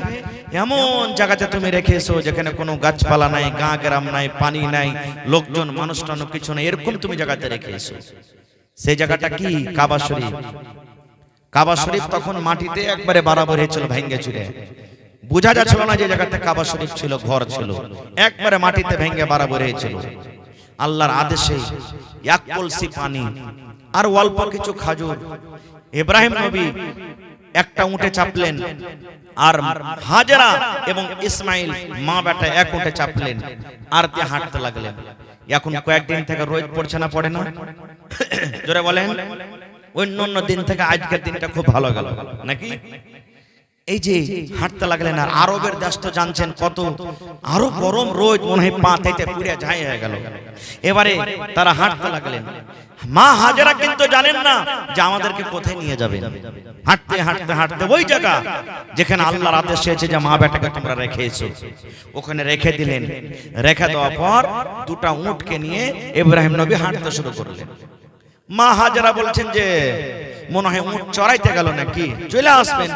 এমন জায়গাতে তুমি রেখেছো যেখানে কোনো গাছপালা নাই, গা গ্রাম নাই, পানি নাই, লোকজন মানুষ টানো কিছু নাই, এরকম তুমি জায়গাতে রেখেছো। সেই জায়গাটা কি? কাবা শরীফ। কাবা শরীফ তখন মাটিতে একবারে বরাবর হয়েছিল, ভেঙে চুরে বোঝা যাচ্ছিল না যে জায়গাতে কাবা শরীফ ছিল, ঘর ছিল, একবারে মাটিতে ভেঙে বরাবর হয়েছিল। আল্লাহর আদেশে এক কলসি পানি আর অল্প কিছু খাজুর, ইব্রাহিম নবী একটা উঠে চাপলেন, আর হাজেরা এবং ইসমাইল মা বেটা এক উঠে চাপলেন, আর দিয়ে হাঁটতে লাগলেন। এখন কয়েকদিন থেকে রোদ পড়ছে না, পড়ে না? জোরে বলেন। অন্য দিন থেকে আজকের দিনটা খুব ভালো গেল নাকি? এই যে হাঁটতে লাগলেন, আর আরবের দেশ তো জানছেন কত আরো গরম, রোদ মনে হয় পা থেকে পুড়ে ছাই হয়ে গেল। এবারে তারা হাঁটতে লাগলেন। মা হাজেরা কিন্তু জানেন না যে আমাদেরকে কোথায় নিয়ে যাবেন। হাঁটতে হাঁটতে হাঁটতে ওই জায়গা যেখানে আল্লাহর আদেশ এসেছে যে মা বেটাকে তোমরা রেখে এসো, ওখানে রেখে দিলেন। রেখে দেওয়ার পর দুটা উটকে নিয়ে ইব্রাহিম নবী হাঁটতে শুরু করলেন। মা হাজেরা বলছেন যে মনে হয় উট চড়াইতে গেল নাকি, চলে আসবেন।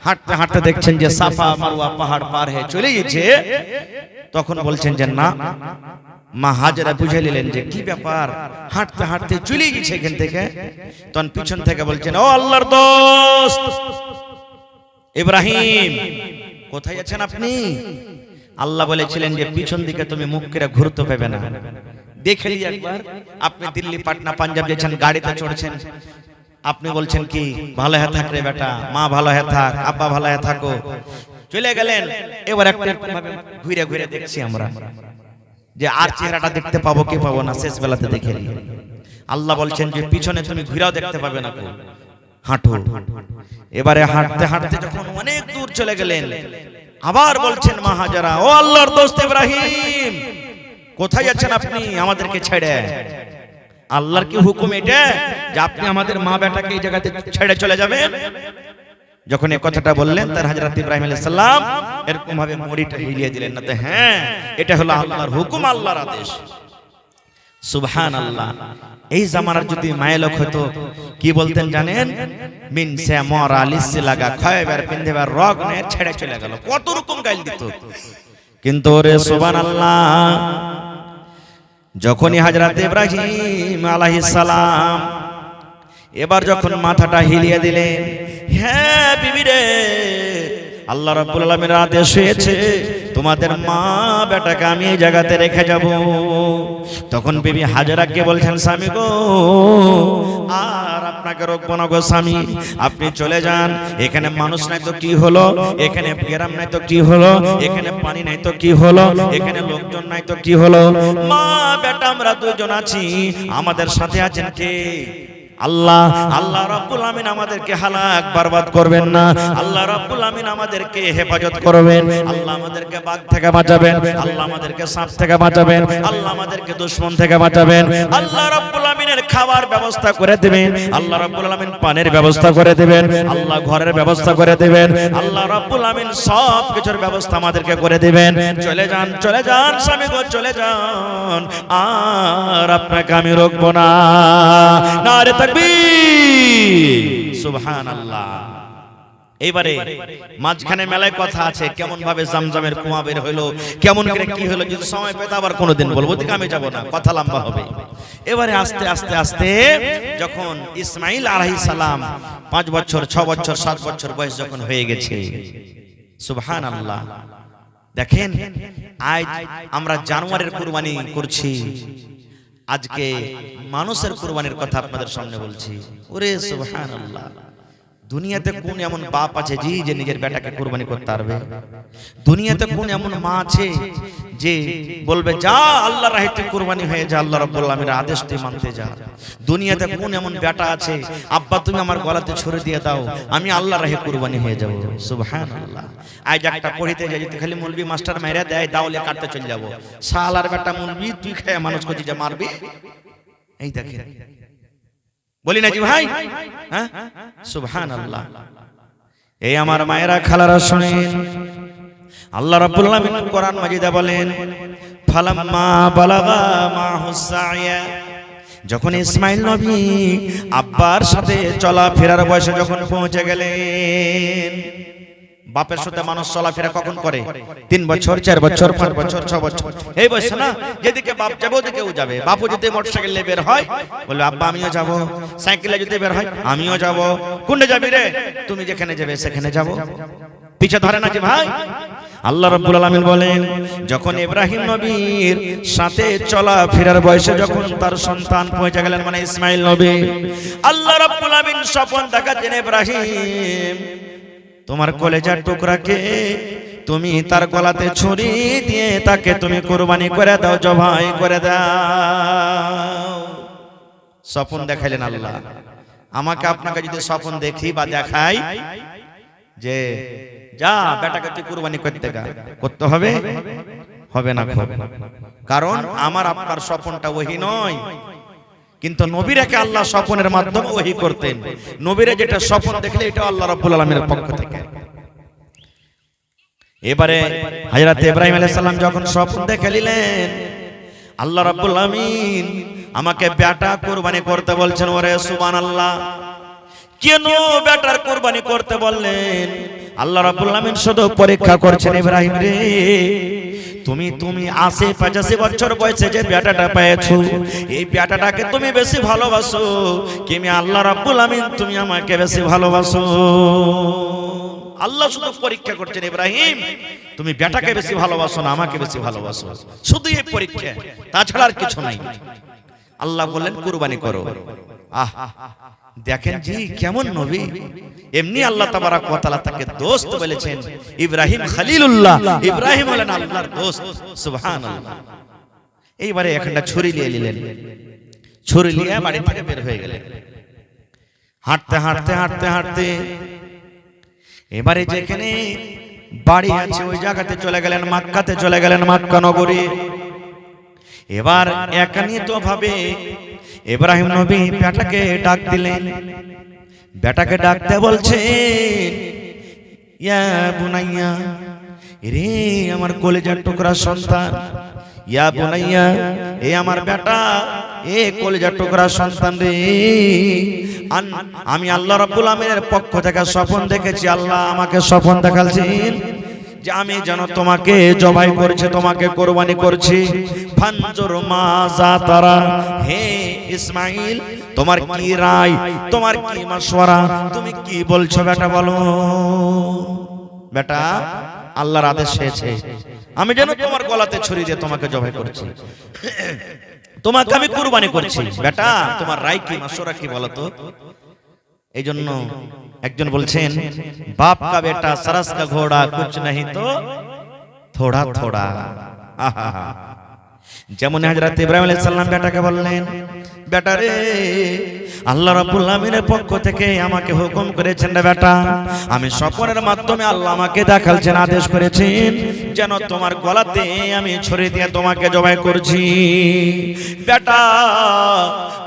হাঁটতে হাঁটতে দেখছেন যে সাফা মারওয়া পাহাড় পার হয়ে চলে গেছে। তখন বলছেন যে না, মা হাজেরা বুঝে নিলেন যে কি ব্যাপার, হাঁটতে হাঁটতে চলে গেছে এখান থেকে। তখন পিছন থেকে বলছেন, ও আল্লাহর দোস্ত ইব্রাহিম, কোথায় আছেন আপনি? আল্লাহ বলেছিলেন যে পিছন দিকে তুমি মুখ করে ঘুরতে পাবে না। দেখে নিয়ে একবার, আপনি দিল্লি, পাটনা, পাঞ্জাব গেছেন, গাড়িতে চড়ছেন, আপনি বলছেন কি ভালো হয়ে থাক রে বেটা, মা ভালো হয়ে থাক, আব্বা ভালো হয়ে থাকো, চলে গেলেন। এবার একটা ঘুরে ঘুরে দেখছি আমরা যে আর চেহারাটা দেখতে পাবো কি পাবো না, শেষ বেলাতে দেখে নিই। আল্লাহ বলছেন যে পিছনে তুমি ঘুরেও দেখতে পাবে না, হাঁটো। এবারে হাঁটতে হাঁটতে যখন অনেক দূর চলে গেলেন, আবার বলছেন মা হাজেরা, ও আল্লাহর দোস্ত ইব্রাহিম, কোথায় যাচ্ছেন আপনি আমাদেরকে ছেড়ে? আল্লাহর কি হুকুম এটা যে আপনি আমাদের মা বেটাকে এই জায়গাতে ছেড়ে চলে যাবেন? যখন এই কথাটা বললেন, তার হযরত ইব্রাহিম আলাইহিস সালাম এরকম ভাবে মুড়িটা হিলিয়ে দিলেন, না তো হ্যাঁ এটা হলো আল্লাহর হুকুম, আল্লাহর আদেশ। সুবহানাল্লাহ। এই জামানার যদি মায়ের লোক হতো কি বলতেন জানেন? মিন সে মরা লিসি লাগা খায়বার পিন্দেবার রগ নে ছেড়ে চলে গেল, কত রকম গাইল দিত। কিন্তু রে সুবহানাল্লাহ, যখনই হযরত ইব্রাহিম আলাইহিস সালাম এবার যখন মাথাটা হিলিয়ে দিলেন, হ্যাঁ বিবি রে, আল্লাহ রাব্বুল আলামিনের আদেশ হয়েছে তোমাদের মা বেটাকে আমি এই জায়গাতে রেখে যাব। তখন বিবি হাজেরাকে বলছেন, স্বামী গো, আর আপনাকে রাখবো না গো স্বামী, আপনি চলে যান। এখানে মানুষ নাই তো কি হলো, এখানে গ্রাম নাই তো কি হলো, এখানে পানি নাই তো কি হলো, এখানে লোকজন নাই তো কি হলো, মা বেটা আমরা দুজন আছি, আমাদের সাথে আছেন কে? আল্লাহ। আল্লাহ রাব্বুল আমিন আমাদেরকে হালাক বরবাদ করবেন না, আল্লাহ রাব্বুল আমিন আমাদেরকে হেফাজত করবেন, আল্লাহ আমাদেরকে বাঘ থেকে বাঁচাবেন, আল্লাহ আমাদেরকে সাপ থেকে বাঁচাবেন, আল্লাহ আমাদেরকে দুশমন থেকে বাঁচাবেন, আল্লাহ রাব্বুল আমিনের খাবার ব্যবস্থা করে দিবেন, আল্লাহ রাব্বুল আমিন পানির ব্যবস্থা করে দিবেন, আল্লাহ ঘরের ব্যবস্থা করে দিবেন, আল্লাহ রাব্বুল আমিন সব কিছুর ব্যবস্থা আমাদেরকে করে দিবেন। চলে যান, চলে যান স্বামী গো, চলে যান, আর আপনাকে আমি রাখবো না। নারে তাকবীর, সুবহানাল্লাহ। এইবারে মাঝখানে মেলায় কথা আছে, কেমন ভাবে জামজামের কুয়া বের হইলো, কেমন করে কি হলো, যদি সময় পেতে আবার কোনোদিন বলবো, দিকে আমি যাব না, কথা লম্বা হবে। এবারে আস্তে আস্তে আস্তে যখন ইসমাইল আলাইহিস সালাম 5 বছর 6 বছর 7 বছর বয়স যখন হয়ে গেছে, সুবহানাল্লাহ, দেখেন আজ আমরা জানোয়ারের কুরবানি করছি, আজকে মানুষের কুরবানির কথা আপনাদের সামনে বলছি। ওরে সুবহানাল্লাহ, দুনিয়াতে কোন এমন বাপ আছে যে নিজের বেটাকে কুরবানি করতে পারবে? দুনিয়াতে কোন এমন মা আছে যে বলবে যা আল্লাহর রাহে তুই কুরবানি হয়ে যা, আল্লাহ রাব্বুল আলামিনের আদেশ তুই মানতে যা? দুনিয়াতে কোন এমন বেটা আছে, আব্বা তুমি আমার গলাতে ছুরি দিয়ে দাও, আমি আল্লাহর রাহে কুরবানি হয়ে যাব? সুবহানাল্লাহ। আজ একটা পড়িতে যাই, যদি খালি মুলবি মাস্টার মাইরা দেয় দাওলে কাটতে চলে যাব, শালার বেটা মুলবি তুই খায় মানুষ করছিস যে মারবি? এই দেখেন, বলি না জি ভাই, হ্যাঁ সুবহানাল্লাহ। এই আমার মায়েরা খালারা শুনেন, আল্লাহ রাব্বুল আলামিন কোরআন মাজিদে বলেন, ফালাম্মা বালাগা মাহুস সাইয়া, যখন ইসমাইল নবী আব্বার সাথে চলাফেরার বয়সে যখন পৌঁছে গেলেন। বাপের সাথে মানুষ চলাফেরা কখন করে? 3 বছর, 4 বছর, 5 বছর, 6 বছর, এই বয়সে না। যেদিকে বাপ যাবে ওদিকে ও যাবে। বাপু যদি মোটরসাইকেলে বের হয় বলবে আব্বা আমিও যাব, সাইকেলে যদি বের হয় আমিও যাব। কোনটা যাবি রে? তুমি যেখানে যাবে সেখানে যাব, পিছে ধরে না যে ভাই। আল্লাহ রাব্বুল আলামিন বলেন, যখন ইব্রাহিম নবীর সাথে চলাফেরার বয়সে যখন তার সন্তান পৌঁছে গেলেন, মানে ইসমাইল নবী, আল্লাহ রাব্বুল আলামিন স্বপ্ন দেখাচ্ছেন, ইব্রাহিম তোমার কলেজার টুকরাকে তুমি তার গলাতে ছুরি দিয়ে তাকে তুমি কুরবানি করে দাও, জবাই করে দাও। স্বপ্ন দেখাইলেন আল্লাহ। আমাকে আপনাকে যদি স্বপ্ন দেখি বা দেখাই যে যা বেটাকে তুই কুরবানি করতে হবে, হবে না, কারণ আমার আপনার স্বপ্নটা ওহী নয়। কিন্তু নবীরাকে আল্লাহ স্বপ্নের মাধ্যমে ওহী করতেন। নবীরা যেটা স্বপ্ন দেখলে এটা আল্লাহ রাব্বুল আলামিনের পক্ষ থেকে। এবারে হযরত ইব্রাহিম আলাইহিস সালাম যখন স্বপ্ন দেখে নিলেন, আল্লাহ রাব্বুল আলামিন আমাকে বেটা কুরবানি করতে বলছেন। ওরে সুবহানাল্লাহ, কেন বেটার কুরবানি করতে বললেন? আল্লাহ রাব্বুল আলামিন শুধু পরীক্ষা করছেন, ইব্রাহিম রে তুমি 85 বছর বয়সে যে বেটাটা পেয়েছো, এই বেটাটাকে তুমি বেশি ভালোবাসো কি আমি আল্লাহ রাব্বুল আলামিন তুমি আমাকে বেশি ভালোবাসো? আল্লাহ শুধু পরীক্ষা করছেন, ইব্রাহিম তুমি বেটাকে বেশি ভালোবাসো না আমাকে বেশি ভালোবাসো? শুধু এই পরীক্ষা, তাছাড়া আর কিছু নাই। আল্লাহ বললেন কুরবানি করো। আহ দেখেন জি কেমন নবী। এমনি আল্লাহ তাবারাক ওয়া তাআলা তাকে দোস্ত বলেছেন, ইব্রাহিম খলিলুল্লাহ, ইব্রাহিম হলেন আল্লাহর দোস্ত। সুবহানাল্লাহ। এইবারে একটা ছুরি নিয়ে নিলেন, ছুরি নিয়ে বাড়ি থেকে বের হয়ে গেলেন। হাঁটতে হাঁটতে হাঁটতে হাঁটতে এবারে যেখানে বাড়ি আছে ওই জায়গাতে চলে গেলেন, মক্কাতে চলে গেলেন, মক্কা নগরী। এবার একানিত ভাবে ইব্রাহিম নবী বেটাকে ডাক দিলেন। বেটাকে ডাকতে বলছেন, ইয়া বুনাইয়া, রে আমার কলিজার টুকরা সন্তান, ইয়া বুনাইয়া, এ আমার বেটা, এ কলিজার টুকরা সন্তান রে, আমি আল্লাহ রাব্বুল আলামিনের পক্ষ থেকে স্বপ্ন দেখেছি। আল্লাহ আমাকে স্বপ্ন দেখাচ্ছেন যে আমি যেন তোমাকে জবাই করছি, তোমাকে কুরবানি করছি। ফানজুর মাজা তারা, হে ইসমাইল তোমার কি রায়, তোমার কি মাশওয়ারা, তুমি কি বলছো বেটা বলো। বেটা আল্লাহর আদেশ হয়েছে আমি যেন তোমার গলাতে ছুরি দিয়ে তোমাকে জবাই করছি, তোমাকে আমি কুরবানি করছি। বেটা তোমার রায় কি, মাশওয়ারা কি বলো তো। এই জন্য একজন বলছেন, বাপ কা বেটা सरस का घोड़ा कुछ नहीं तो थोड़ा थोड़ा। যেমন হযরত ইব্রাহিম আলাইহিস সালাম বেটাকে বললেন, বেটা রে আল্লাহ রাব্বুল আলামিনের পক্ষ থেকে আমাকে হুকুম করেছেন রে বেটা, আমি স্বপ্নের মাধ্যমে আল্লাহ আমাকে দেখালছেন, আদেশ করেছেন যেন তোমার গলাতে আমি ছুরি দিয়ে তোমাকে জবাই করছি। বেটা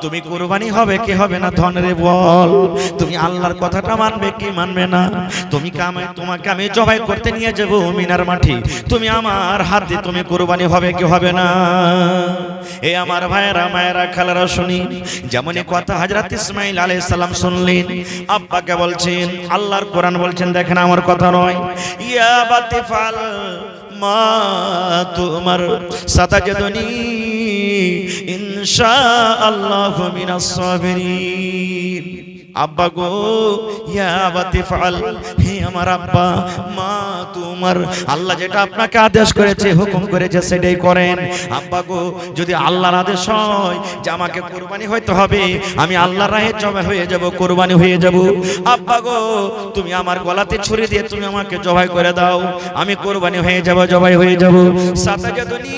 তুমি কুরবানি হবে কি হবে না ধন রে বল, তুমি আল্লাহর কথাটা মানবে কি মানবে না? তোমাকে আমি জবাই করতে নিয়ে যাব মিনার মাঠে, তুমি আমার হাত দিয়ে তুমি কুরবানি হবে কি হবে না? এ আমার ভাইরা মায়েরা খালারা শুনি, যেমনই কথা হযরত ইসমাইল আলাইহিস সালাম শুনলেন, আব্বাকে বলছেন, আল্লাহর কোরআন বলছেন, দেখেন আমার কথা নয়, ইয়া বাতিফাল মা তুমার সাতাজদুনি ইনশাআল্লাহু মিনাস সাবিরিন। আব্বা গো, ইয়া বাতিফাল, হে আমার আব্বা, মা তোমার আল্লাহ যেটা আপনাকে আদেশ করেছে, হুকুম করেছে সেটাই করেন। আব্বা গো, যদি আল্লাহর আদেশ হয় যে আমাকে কুরবানি হইতে হবে, আমি আল্লাহর রাহে জবাই হয়ে যাব, কুরবানি হয়ে যাব। আব্বা গো, তুমি আমার গলাতে ছুরি দিয়ে তুমি আমাকে জবাই করে দাও, আমি কুরবানি হয়ে যাব, জবাই হয়ে যাব। সাতাজাদুনি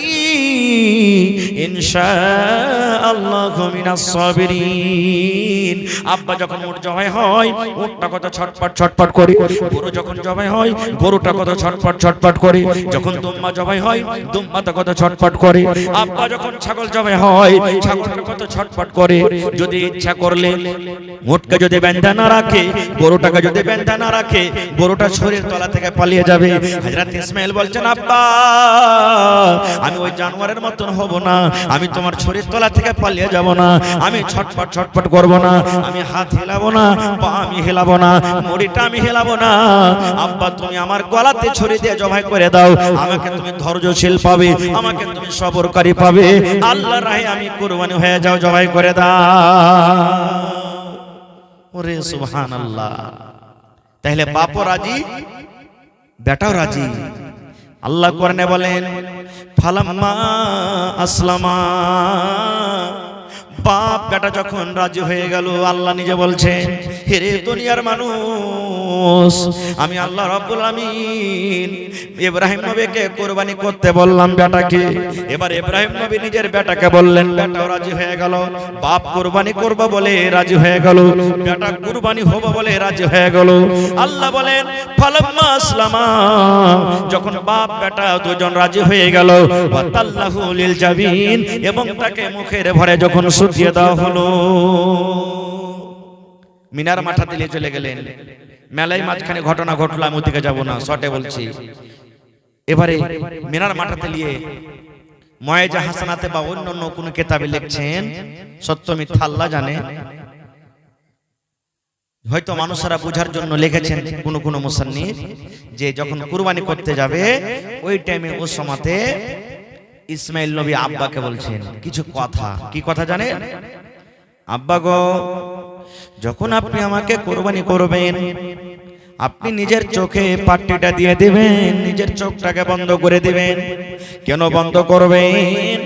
ইনশাআল্লাহু মিনাস সাবিরিন। আব্বা যখন উট জবাই হয় উটটা কত ছটপট ছটপট করে, গরু যখন জবাই হয় গরুটা কত ছটপট ছটপট করে, যখন দুম্বা জবাই হয় দুম্বাটা কত ছটপট করে, আব্বা যখন ছাগল জবাই হয় ছাগলটা কত ছটপট করে। যদি ইচ্ছা করলে উটকে যদি বেঁধে না রাখে, গরুটাকে যদি বেঁধে না রাখে, গরুটা শরীর তলা থেকে পালিয়ে যাবে। হযরত ইসমাঈল বলছেন, আব্বা আমি ওই জানোয়ারের মতন হব না, আমি তোমার শরীর তলা থেকে পালিয়ে যাব না, আমি ছটপট ছটপট করব না, আমি হাত হেলাবো না, পা আমি হেলাবো না, মুড়িটা আমি হেলাবো না। আব্বা তুমি আমার গলাতে ছুরি দিয়ে জবাই করে দাও, আমাকে তুমি ধৈর্যশীল পাবে, আমাকে তুমি সবরকারী পাবে, আল্লাহর রাহে আমি কুরবানি হয়ে যাও, জবাই করে দাও। ওরে সুবহানাল্লাহ। তাহলে বাপও রাজি, বেটাও রাজি। আল্লাহ কোরআনে বলেন ফালাম্মা আসলামা, বাপ বেটা যখন রাজি হয়ে গেল, আল্লাহ নিজে বলছেন, হে রে দুনিয়ার মানুষ, আমি আল্লাহ রাব্বুল আমিন ইব্রাহিম নবীকে কুরবানি করতে বললাম বেটাকে। এবার ইব্রাহিম নবী নিজের বেটাকে বললেন, বেটাও রাজি হয়ে গেল। বাপ কুরবানি করবে বলে রাজি হয়ে গেল, বেটা কুরবানি হবে বলে রাজি হয়ে গেল। আল্লাহ বলেন ফালাম্মা আসলামা, যখন বাপ বেটা দুজন রাজি হয়ে গেল, ওয়া তাল্লাহু লিল জাবিন, এবং তাকে মুখের ভরে যখন দিয়ে দেওয়া হলো, মিনার মাথা দিলে চলে গেলেন। মেলায় মাঝখানে ঘটনা ঘটলো, আমি ওদিকে যাবো না, শর্টে বলছি। এবারে মিনার মাথাতে নিয়ে ময়েজা হাসানাতে বা অন্য অন্য কোন কিতাবে লিখছেন, সত্য মিথ্যা আল্লাহ জানে, হয়তো মানুষেরা বোঝার জন্য লিখেছেন কোন কোন মুসান্নিফ, যে যখন কুরবানি করতে যাবে ওই টাইমে ও সময়তে ইসমাইল নবী আব্বাকে বলছেন কিছু কথা। কি কথা জানেন? আব্বা গো, যখন আপনি আমাকে কুরবানি করবেন, আপনি নিজের চোখে পাট্টিটা দিয়ে দিবেন, নিজের চোখটাকে বন্ধ করে দিবেন। কেন বন্ধ করবেন?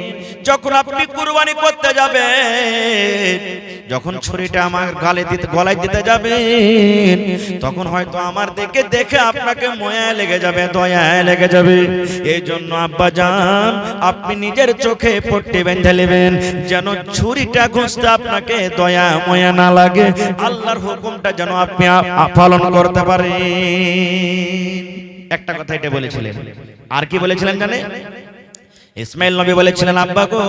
যখন আপনি কুরবানি করতে যাবেন, যখন ছুরিটা আমার গলায় দিতে যাবেন, তখন হয়তো আমার দেখে আপনাকে ময়া লেগে যাবে, দয়া লেগে যাবে। এই জন্য আব্বা জান, আপনি নিজের চোখে পট্টি বেঁধে নেবেন, যেন ছুরিটা ঘুষতে আপনাকে দয়া ময়া না লাগে, আল্লাহর হুকুমটা যেন আপনি পালন করতে পারেন। একটা কথা এটা বলেছিলেন। আর কি বলেছিলেন জানেন? ইসমাইল নবী বলেছিলেন, আব্বা গো,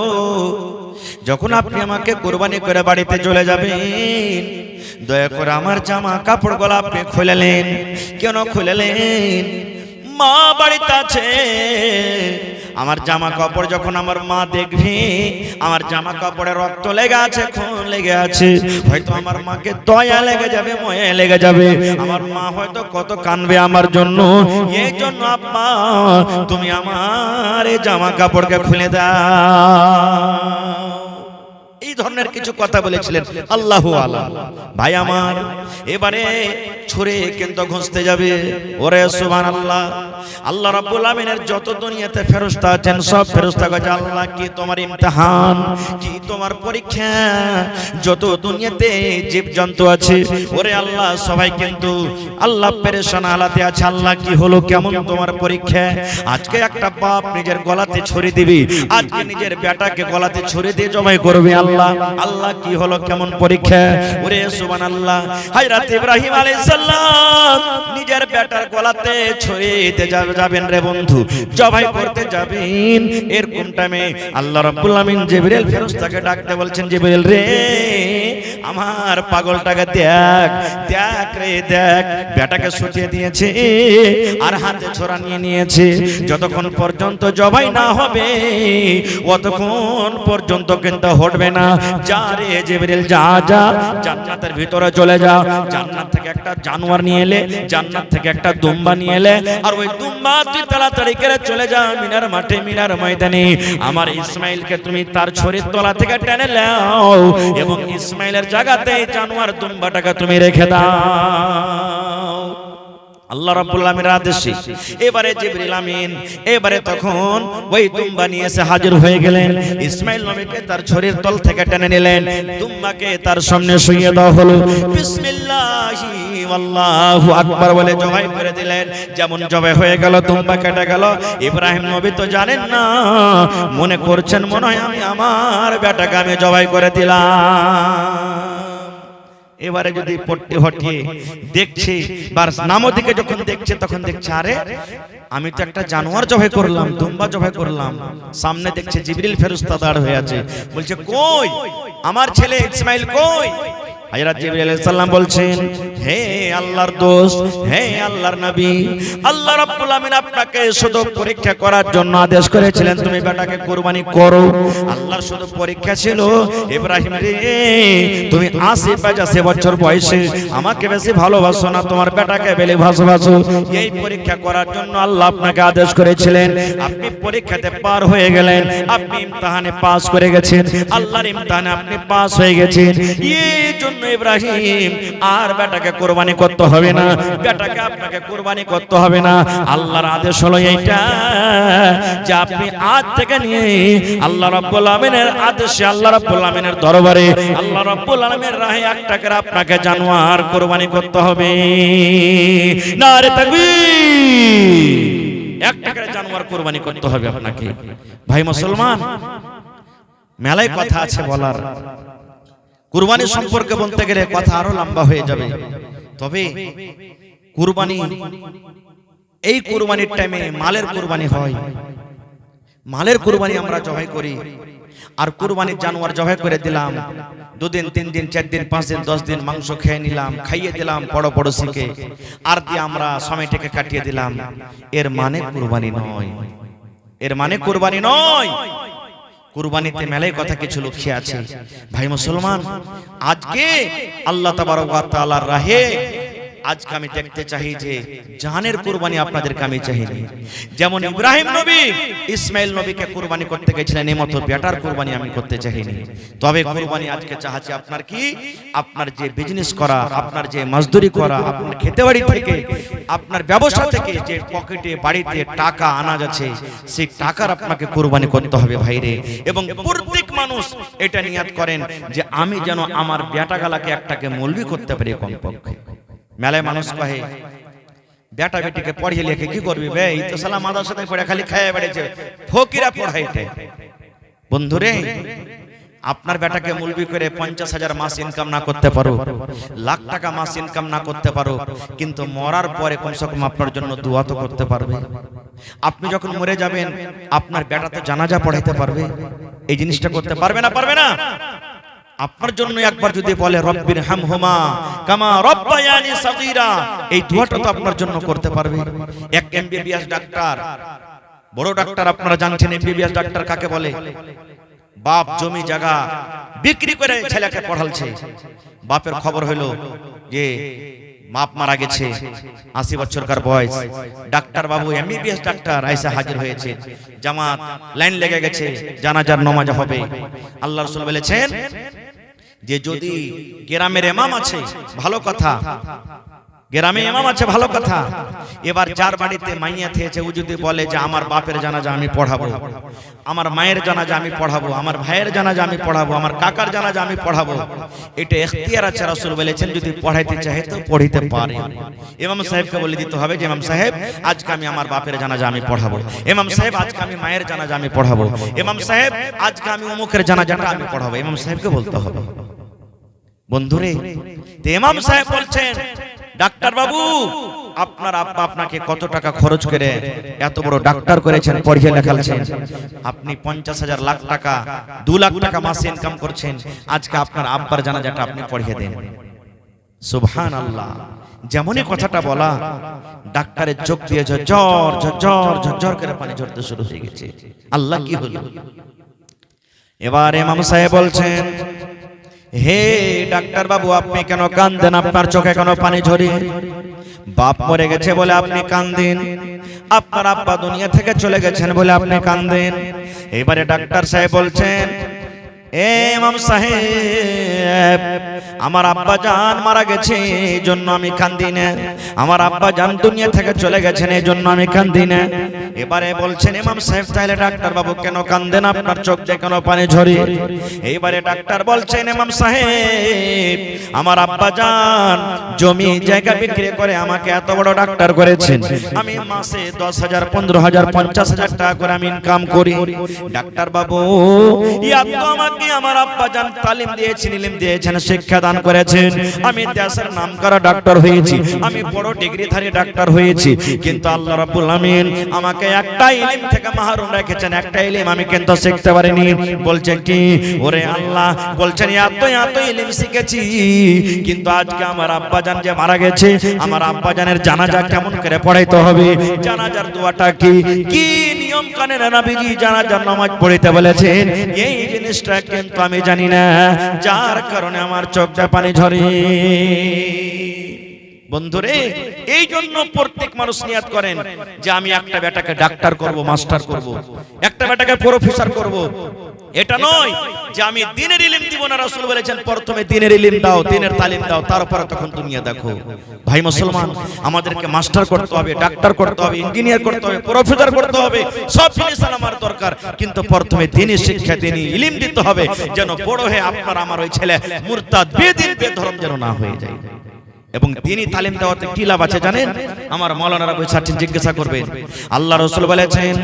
যখন আপনি আমাকে কুরবানি করে বাড়িতে চলে যাবেন, দয়া করে আমার জামা কাপড়গুলো আপনি খুলেলেন। কেন খুলেলেন? মা বাড়িতে আছে, আমার জামা কাপড় যখন আমার মা দেখবে, আমার জামা কাপড়ে রক্ত লেগে আছে, খুন লেগে আছে, হয়তো আমার মাকে দয়া লেগে যাবে, ময়া লেগে যাবে, আমার মা হয়তো কত কানবে আমার জন্য। এই জন্য আব্বা, তুমি আমার এই জামা কাপড়কে খুলে দাও। এই ধরনের কিছু কথা বলেছিলেন। আল্লাহু আলাম। ভাই আমার, এবারে ছুরে কিন্তু ঘুষতে যাবে। ওরে সুবহানাল্লাহ। আল্লাহ রাব্বুল আমিনের যত দুনিয়াতে ফেরেশতা আছেন, সব ফেরেশতা কাছে, আল্লাহ কি তোমার ইমতিহান, কি তোমার পরীক্ষা। যত দুনিয়াতে জীবজন্তু আছে, ওরে আল্লাহ, সবাই কিন্তু আল্লাহ পেরেশান হালাতে আছে। আল্লাহ কি হলো, কেমন তোমার পরীক্ষা? আজকে একটা বাপ নিজের গলাতে ছুরি দিবি, আজকে নিজের বেটাকে গলাতে ছুরি দিয়ে জবাই করবে। আল্লাহ, আল্লাহ কি হলো, কেমন পরীক্ষা। ওরে সুবহানাল্লাহ। হযরত ইব্রাহিম আলাইহিস সালাম নিজের বেটার গলাতে ছুরি দিয়ে যাবেন রে বন্ধু, জবাই করতে যাবেন। এরকম টাইমে আল্লাহ রাব্বুল আমিন জিবরিল ফেরেশতাকে ডাকতে বলছেন, জিবরিল রে, আমার পাগলটাকে দেখ, দেখ রে দেখ, বেটাকে শুটিয়ে দিয়েছে আর হাতে ছোরা নিয়ে নিয়েছে। যতক্ষণ পর্যন্ত জবাই না হবে, অতক্ষণ পর্যন্ত কিন্তু হটবে না। যা রে জিবরিল, যা যা, জান্নাতের ভিতরে চলে যা, জান্নাত থেকে একটা জানোয়ার নিয়ে এলে, জান্নাত থেকে একটা দুম্বা নিয়ে এলে, আর ওই দুম্বা তুই তাড়াতাড়ি করে চলে যা মিনার মাঠে, মিনার ময়দানে। আমার ইসমাইলকে তুমি তার ছড়ির তলা থেকে টেনে নাও, এবং ইসমাইলের জায়গাতে জানোয়ার দুম্বাটাকে তুমি রেখে দাও। আল্লাহ রাব্বুল আলামিনের আদেশে এবারে জিবরিল আমিন এবারে তখন ওই দুম্বা নিয়ে এসে হাজির হয়ে গেলেন। ইসমাইল নবীকে তার শরীর তল থেকে টেনে নিলেন, দুম্বাকে তার সামনে শুইয়ে দেওয়া হলো। বিসমিল্লাহি আল্লাহু আকবার বলে জবাই করে দিলেন। যেমন জবাই হয়ে গেল, দুম্বা কেটে গেল। ইব্রাহিম নবী তো জানেন না, মনে করছেন মনে হয় আমি আমার বেটাকে আমি জবাই করে দিলাম। এবারে যদি পট্টি হটিয়ে দেখছে, নামো দিকে যখন দেখছে তখন দেখছে আরে আমি তো একটা জানোয়ার জবাই করলাম, দুম্বা জবাই করলাম। সামনে দেখছে জিবরিল ফেরেশতা দাঁড় হয়ে আছে, বলছে কই আমার ছেলে ইসমাইল কই? হযরত জিবরিল আলাইহিস সালাম বলছেন, হে আল্লাহর দোস্ত, হে আল্লাহর নবী, আল্লাহ রাব্বুল আমিন আপনাকে শুধু পরীক্ষা করার জন্য আদেশ করেছিলেন তুমি বেটাকে কুরবানি করো। আল্লাহর শুধু পরীক্ষা ছিল, ইব্রাহিম রে তুমি ৮০ বছর বয়সে আমাকে বেশি ভালোবাসো না তোমার বেটাকে বেশি ভালোবাসো, এই পরীক্ষা করার জন্য আল্লাহ আপনাকে আদেশ করেছিলেন। আপনি পরীক্ষাতে পার হয়ে গেলেন, আপনি ইমতিহানে পাস করে গেছেন, আল্লাহর ইমতিহানে আপনি পাস হয়ে গেছেন। এই জন্য ইব্রাহিম আর বেটাকে কুরবানি করতে হবে না, বেটাকে আপনাকে কুরবানি করতে হবে না। আল্লাহর আদেশ হলো এইটা যে আপনি আজ থেকে নিয়ে আল্লাহ রাব্বুল আমিনের আদেশে, আল্লাহ রাব্বুল আমিনের দরবারে, আল্লাহ রাব্বুল আমিনের রাহে একটা করে আপনাকে জানোয়ার কুরবানি করতে হবে। নারে তাকবীর! একটা করে জানোয়ার কুরবানি করতে হবে আপনাকে। ভাই মুসলমান, মেলায় কথা আছে বলার, কুরবানি সম্পর্কে বলতে গেলে কথা আরো লম্বা হয়ে যাবে। তবে কুরবানি, এই কুরবানির টাইমে মালের কুরবানি হয়, মালের কুরবানি আমরা জবাই করি। আর কুরবানির জানোয়ার জবাই করে দিলাম, 2 দিন 3 দিন 4 দিন 5 দিন 10 দিন মাংস খেয়ে নিলাম, খাইয়ে দিলাম পড়োশিকে, আর দিয়ে আমরা সময়টাকে কাটিয়ে দিলাম, এর মানে কুরবানি নয়, এর মানে কুরবানি নয়। কুরবানিতে মেলায় কথা কিছু লুকিয়ে আছে। ভাই মুসলমান, আজকে আল্লাহ তাবারক ওয়া তাআলার রাহে আজকে আমি দেখতে চাই যে জানের কুরবানি আপনাদেরকে আমি চাইনি। যেমন ইব্রাহিম নবী ইসমাইল নবীকে কুরবানি করতে গেছিলেন, এই মতো বেটার কুরবানি আমি করতে চাইনি। তবে কুরবানি আজকে চাচ্ছি আপনার কি, আপনার যে বিজনেস করা, আপনার যে মজদুরি করা, আপনার খেতেবাড়ি থেকে, আপনার ব্যবসা থেকে যে পকেটে বাড়িতে টাকা আনা যাচ্ছে, সেই টাকার আপনাকে কুরবানি করতে হবে ভাইরে। এবং প্রত্যেক মানুষ এটা নিয়াত করেন যে আমি যেন আমার বেটাগালাকে একটাকে মৌলবি করতে পারি কমপক্ষে। মেলায় মানুষ কহে বেটা বেটিকে পড়িয়ে লিখে কি করবি বে, এই তো সালা মাদ্রাসাতে পড়ে খালি খাইয়ে বেড়েছে, ফকিরা পড়াইতে। বন্ধুরে, আপনার বেটাকে মুলবি করে 50,000 মাস ইনকাম না করতে পারো, লাখ টাকা মাস ইনকাম না করতে পারো, কিন্তু মরার পরে কমসে কম আপনার জন্য দোয়া তো করতে পারবে। আপনি যখন মরে যাবেন আপনার বেটা তো জানাজা পড়াইতে পারবে। এই জিনিসটা করতে পারবে না? পারবে না? আপনার জন্য একবার যদি বলে রব্বির হামহুমা কামা রব্বায়ানি সাগীরা, এই দোয়াটা তো আপনার জন্য করতে পারবে। এক এমবিবিএস ডাক্তার, বড় ডাক্তার, আপনারা জানছেন এমবিবিএস ডাক্তার কাকে বলে? বাপ জমি জায়গা বিক্রি করে ছেলেকে পড়ালছে। বাপের খবর হলো যে বাপ মারা গেছে, 80 বছরকার বয়স। ডাক্তার বাবু এমবিবিএস ডাক্তার আইসা হাজির হয়েছে, জামাত লাইন লেগে গেছে, জানাজার নামাজ হবে। আল্লাহ রাসূল বলেছেন যে যদি গ্রামের ইমাম আছে ভালো কথা, গ্রামে ইমাম আছে ভালো কথা, এবার যার বাড়িতে মাইয়া থেয়েছে ও যদি বলে যে আমার বাপের জানাজা আমি পড়াবো, আমার মায়ের জানাজা আমি পড়াবো, আমার ভাইয়ের জানাজা আমি পড়াবো, আমার কাকার জানাজা আমি পড়াবো, এটা ইখতিয়ার আছে। রাসূল বলেছেন যদি পড়াইতে চাহে তো পড়িতে পারে। ইমাম সাহেবকে বলে দিতে হবে যে ইমাম সাহেব আজকে আমি আমার বাপের জানাজা আমি পড়াবো, ইমাম সাহেব আজকে আমি মায়ের জানাজা আমি পড়াবো, ইমাম সাহেব আজকে আমি অমুকের জানাজাটা আমি পড়াবো, ইমাম সাহেবকে বলতে হবে। বন্ধুরে, তো ইমাম সাহেব বলছেন ডাক্তার বাবু আপনার আব্বা আপনাকে কত টাকা খরচ করে এত বড় ডাক্তার করেছেন, পড়িয়ে লেখাচ্ছেন, আপনি 50,000 লাখ টাকা 2 লাখ টাকা মাসে ইনকাম করছেন, আজকে আপনার আব্বার জানাজাটা আপনি পড়িয়ে দেন। সুবহানাল্লাহ। যেমনই কথাটা বলা, ডাক্তারের চোখ দিয়ে ঝরঝর ঝরঝর ঝরঝর করে পানি ঝরতে শুরু হয়ে গেছে। আল্লাহ কি হলো? এবার ইমাম সাহেব বলছেন হে ডাক্তার বাবু আপনি কেন কাঁদেন, আপনার চোখে কেন পানি ঝরে? বাপ মরে গেছে বলে আপনি কাঁদেন, আপনার আব্বা দুনিয়া থেকে চলে গেছেন বলে আপনি কাঁদেন। এবারে ডাক্তার সাহেব বলছেন এ ইমাম সাহেব, আমার আব্বা জান মারা গেছে এই জন্য আমি কাঁদি না, আমার আব্বা জান দুনিয়া থেকে চলে গেছেন এই জন্য আমি কাঁদি না। এবারে বলছেন ইমাম সাহেব তাহলে ডাক্তার বাবু কেন কাঁদেন, আপনার চোখ দিয়ে কেন পানি ঝরে? এইবারে ডাক্তার বলছেন ইমাম সাহেব, আমার আব্বা জান জমি জায়গা বিক্রি করে আমাকে এত বড় ডাক্তার করেছেন, আমি মাসে 10,000 15,000 50,000 টাকা করে আমি ইনকাম করি। ডাক্তার বাবু এত আমাকে আমার আব্বা জান তালিম দিয়েছেন, ইলম দিয়েছেন, শিক্ষা দান করেছেন, আমি দেশের নামকরা ডাক্তার হয়েছি, আমি বড় ডিগ্রিধারী ডাক্তার হয়েছি, কিন্তু আল্লাহ রাব্বুল আমিন আমাকে একটা ইলম থেকে মাহরুম রেখেছেন, একটা ইলম আমি কিন্তু শিখতে পারিনি। বলছেন কি? ওরে আল্লাহ, বলছেন এত ইলম শিখেছি, কিন্তু আজকে আমার আব্বা জান যে মারা গেছে, আমার আব্বা জানের জানাজা কেমন করে পড়াইতে হবে, জানাজার দোয়াটা কি কি নিয়ম কানুন নবীজি জানাজার নামাজ পড়িতে বলেছেন, এই জিনিসটা কিন্তু আমি জানি না, যার কারণে আমার চোখটা পানি ঝরে। বন্ধুরে, এই জন্য প্রত্যেক মানুষ নিয়ত করেন যে আমি একটা বেটাকে ডাক্তার করব, মাস্টার করব, একটা বেটাকে প্রফেসর করব। এটা নয় যে আমি দ্বীনের ইলম দিব না, রাসূল বলেছেন প্রথমে দ্বীনের ইলম দাও, দ্বীনের তালিম দাও, তারপরে তখন দুনিয়া দেখো। ভাই মুসলমান, আমাদেরকে মাস্টার করতে হবে, ডাক্তার করতে হবে, ইঞ্জিনিয়ার করতে হবে, প্রফেসর করতে হবে, সব জিনিস আমার দরকার, কিন্তু প্রথমে দ্বীনি শিক্ষা, দ্বীনি ইলম দিতে হবে, যেন বড় হয়ে আপনার আমার ওই ছেলে মুরতাদ বেদিন বেধর্ম যেন না হয়ে যায়। এবং দ্বীনি তালিম দেওয়াতে কি লাভ আছে জানেন? আমার মাওলানারা বৈশাখী জিজ্ঞাসা করবেন, আল্লাহ রাসূল বলেছেন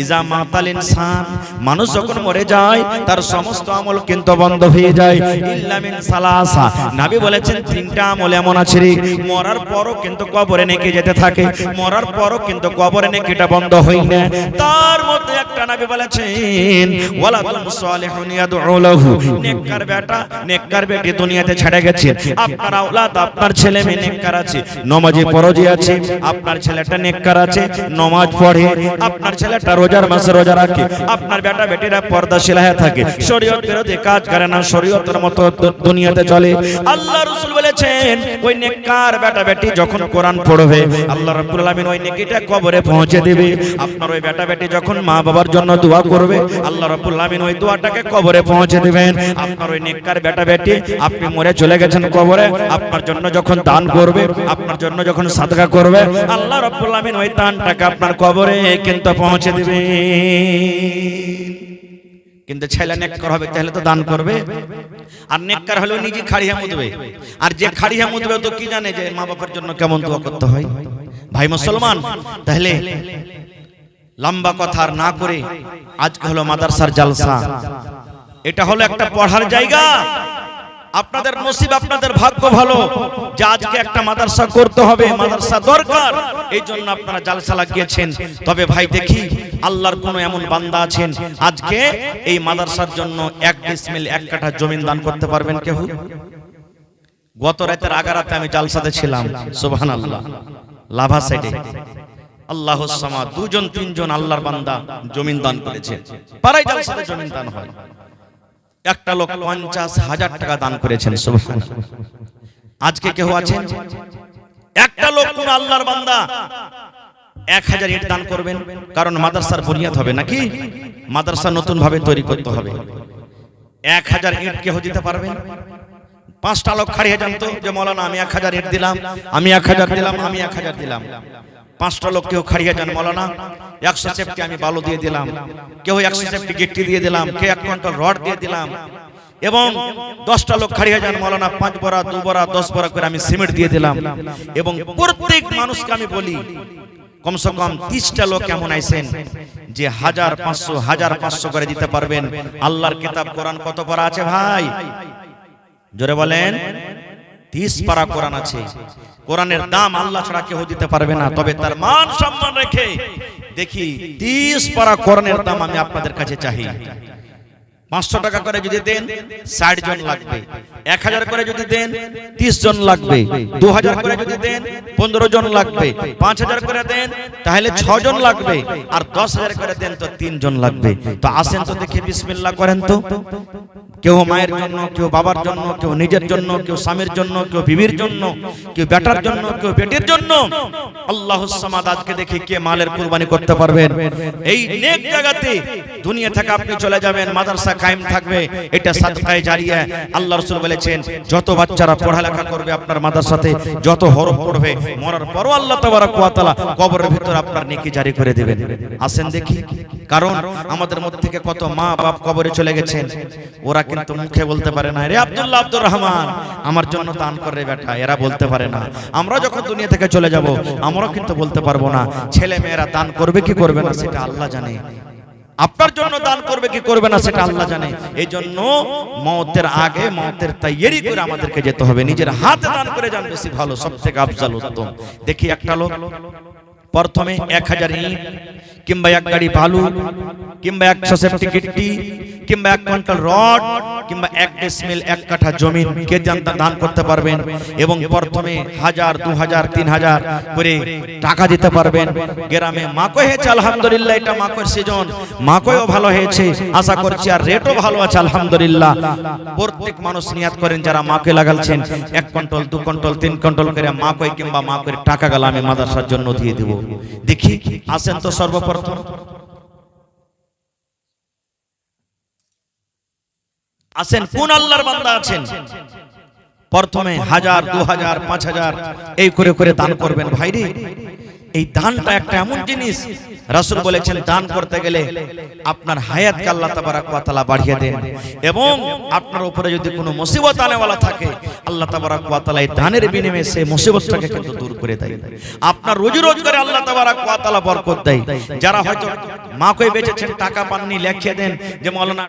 ইজা মাতাল ইনসান, মানুষ যখন মরে যায় তার সমস্ত আমল কিন্তু বন্ধ হয়ে যায়, ইল্লা মিন সালাসা, নবী বলেছেন তিনটা আমল এমন আছে রে, মরার পরও কিন্তু কবরে নেকি যেতে থাকে, মরার পরও কিন্তু কবরে নেকিটা বন্ধ হয় না। তার মধ্যে একটা নবী বলেছেন ওয়ালাদুন সালিহুন ইয়াদউ লাহু, নেককার বেটা নেককার বেটি দুনিয়াতে ছেড়ে গেছে, আপনার আওলাদ আপনার ছেলে মেয়ে নেককার আছে, নামাজি পরজি আছে, আপনার ছেলেটা নেককার আছে, নামাজ পড়ে, আপনার ছেলেটা রোজার মাসে রোজা রাখে, আপনার বেটা বেটিরা পর্দাশীল হয়ে থাকে, শরীয়ত বিরোধী কাজ করে না, শরীয়তের মতো দুনিয়াতে চলে। আল্লাহ রাসূল বলেছেন ওই নেককার বেটা বেটি যখন কোরআন পড়বে, আল্লাহ রাব্বুল আলামিন ওই নেকিটা কবরে পৌঁছে দেবে। আপনার ওই বেটা বেটি যখন মা বাবার জন্য দোয়া করবে, আল্লাহ রাব্বুল আলামিন ওই দোয়াটাকে কবরে পৌঁছে দিবেন। আপনার ওই নেককার বেটা বেটি, আপনি মরে চলে গেছেন কবরে, আপনার জন্য যখন দান করবে, আপনার জন্য যখন সাদকা করবে, আল্লাহ রাব্বুল আলামিন ওই দানটাকে আপনার কবরে কিন্তু পৌঁছে দিবে। কিন্তু ছেলে নেককার হবে তাহলে তো দান করবে, আর নেককার হলেও নিজে খাড়িয়া মুদবে, আর যে খাড়িয়া মুদবে তো কি জানে যে মা বাবার জন্য কেমন দোয়া করতে হয়। ভাই মুসলমান, তাহলে লম্বা কথা আর না করে আজকে হলো মাদ্রাসার জালসা, এটা হলো একটা পড়ার জায়গা। আপনাদের নসিব, আপনাদের ভাগ্য ভালো যে আজকে একটা মাদ্রাসা করতে হবে, মাদ্রাসা দরকার, এই জন্য আপনারা জালসা লাগিয়েছেন। তবে ভাই দেখি আল্লাহর কোন এমন বান্দা আছেন আজকে এই মাদ্রাসার জন্য 1 ডিসমিল 1 কাঠা জমি দান করতে পারবেন কেউ? গত রাতের আগারাতে আমি জালসাতে ছিলাম, সুবহানাল্লাহ, লাভা সাইডে আল্লাহুস সামাদ 2 জন 3 জন আল্লাহর বান্দা জমি দান করেছে। পাড়ায় জালসাতে জমি দান হয়, একটা লোক 50,000 টাকা দান করেছেন, সুবহানাল্লাহ। আজকে কেউ আছেন একটা লোক কোন আল্লাহর বান্দা 1000 ইট দান করবেন? কারণ মাদ্রাসার বুনিয়াদ হবে নাকি, মাদ্রাসা নতুন ভাবে তৈরি করতে হবে। 1000 ইট কেউ দিতে পারবেন? 5টা লোক খাড়িয়ে জানতো যে মাওলানা আমি 1000 ইট দিলাম, আমি 1000 দিলাম, আমি 1000 দিলাম। 5টা লোক কেউ খাড়িয়ে যান, মাওলানা 100 সেফটি আমি বালু দিয়ে দিলাম, কেউ 100 সেফটি গিট্টি দিয়ে দিলাম, কেউ 1 কুইন্টাল রড দিয়ে দিলাম। এবং 10টা লোক খাড়িয়ে যান, মাওলানা 5 বড়া 2 বড়া 10 বড়া করে আমি সিমেন্ট দিয়ে দিলাম। এবং প্রত্যেক মানুষকে আমি বলি কমসে কম 30টা লোক এমন আইছেন যে 1500 করে দিতে পারবেন। আল্লাহর কিতাব কোরআন কত পারা আছে ভাই? জোরে বলেন। 30 পারা কোরআন আছে। কোরআনের দাম আল্লাহ ছাড়া কেউ দিতে পারবে না, তবে তার মান সম্মান রেখে দেখি 30 পারা কোরআনের দাম আমি আপনাদের কাছে চাই। 500 টাকা করে যদি দেন 60 জন লাগবে, 1000 করে যদি দেন 30 জন লাগবে, 2000 করে যদি দেন 15 জন লাগবে, 5000 করে দেন তাহলে 6 জন লাগবে, আর 10000 করে দেন তো 3 জন লাগবে। তো আসেন তো দেখি বিসমিল্লাহ করেন তো। কেউ মায়ের জন্য, কেউ বাবার জন্য, কেউ নিজের জন্য, কেউ স্বামীর জন্য, কেউ বিবির জন্য, কেউ বেটার জন্য, কেউ বেটির জন্য। আল্লাহুস সামাদ। আজকে দেখি কে মালের কুরবানি করতে পারবেন। এই নেক জায়গাতে দুনিয়া থেকে আপনি চলে যাবেন, মাদ্রাসা কায়েম থাকবে, এটা সাদকায়ে জারিয়া। আল্লাহ রাসূল বলেছেন যত বাচ্চারা পড়ালেখা করবে আপনার মাদ্রাসাতে, যত হরফ পড়বে, মরার পরও আল্লাহ তাবারক ওয়া তাআলা কবরের ভিতর আপনার নেকি জারি করে দিবেন। আসেন দেখি, কারণ আমাদের মধ্যে থেকে কত মা বাপ কবরে চলে গেছেন, ওরা কিন্তু মুখে বলতে পারে না রে আব্দুল্লাহ আব্দুর রহমান আমার জন্য দান করে বেটা, এরা বলতে পারে না। আমরা যখন দুনিয়া থেকে চলে যাব আমরাও কিন্তু বলতে পারবো না। ছেলে মেয়েরা দান করবে কি করবে না সেটা আল্লাহ জানে, আপনার জন্য দান করবে কি করবে না সেটা আল্লাহ জানে। এই জন্য মওতের আগে মওতের তৈয়ারি করে আমাদেরকে যেতে হবে, নিজের হাতে দান করে যান, বেশি ভালো, সবথেকে আফজাল উত্তম। দেখি একটা লোক প্রথমে 1000 ইট কিংবা 1 গাড়ি বালু কিংবা 100 সেফটি গিট্টি কিংবা 1 কুইন্টাল রড কিংবা 1 ডেসিমেল 1 কাঠা জমিন কে দান করতে পারবেন, এবং প্রথমে 1000 2000 3000 করে টাকা দিতে পারবেন। গ্রামে মাকই হয়েছে আলহামদুলিল্লাহ, এটা মাকইয়ের সিজন, মাকইও ভালো হয়েছে আশা করছি, আর রেটও ভালো আছে আলহামদুলিল্লাহ। প্রত্যেক মানুষ নিয়াত করেন যারা মাকই লাগাচ্ছেন 1 কুইন্টাল 2 কুইন্টাল 3 কুইন্টাল করে মাকই কিংবা মাকইয়ের টাকা গেল আমি মাদ্রাসার জন্য দিয়ে দেব। দেখি আসেন তো সর্বপ্রথম আসেন কোন আল্লাহর বান্দা আছেন প্রথমে 1000 2000 5000 এই করে করে দান করবেন। ভাইরে এই দানটা একটা এমন জিনিস, রাসূল বলেছেন দান করতে গেলে আপনার হায়াতকে আল্লাহ তাবারক ওয়া তাআলা বাড়িয়ে দেন, এবং আপনার উপরে যদি কোনো মুসিবত আনেওয়ালা থাকে আল্লাহ তাবারক ওয়া তাআলা এই দানের বিনিময়ে সেই মুসিবতটাকে কিন্তু দূর করে দেয়। আপনার রুজি রোজগারে আল্লাহ তাবারক ওয়া তাআলা বরকত দেয়। যারা হয়তো মাকই বেচেছেন টাকা পাননি, লিখিয়ে দেন যে মাওলানা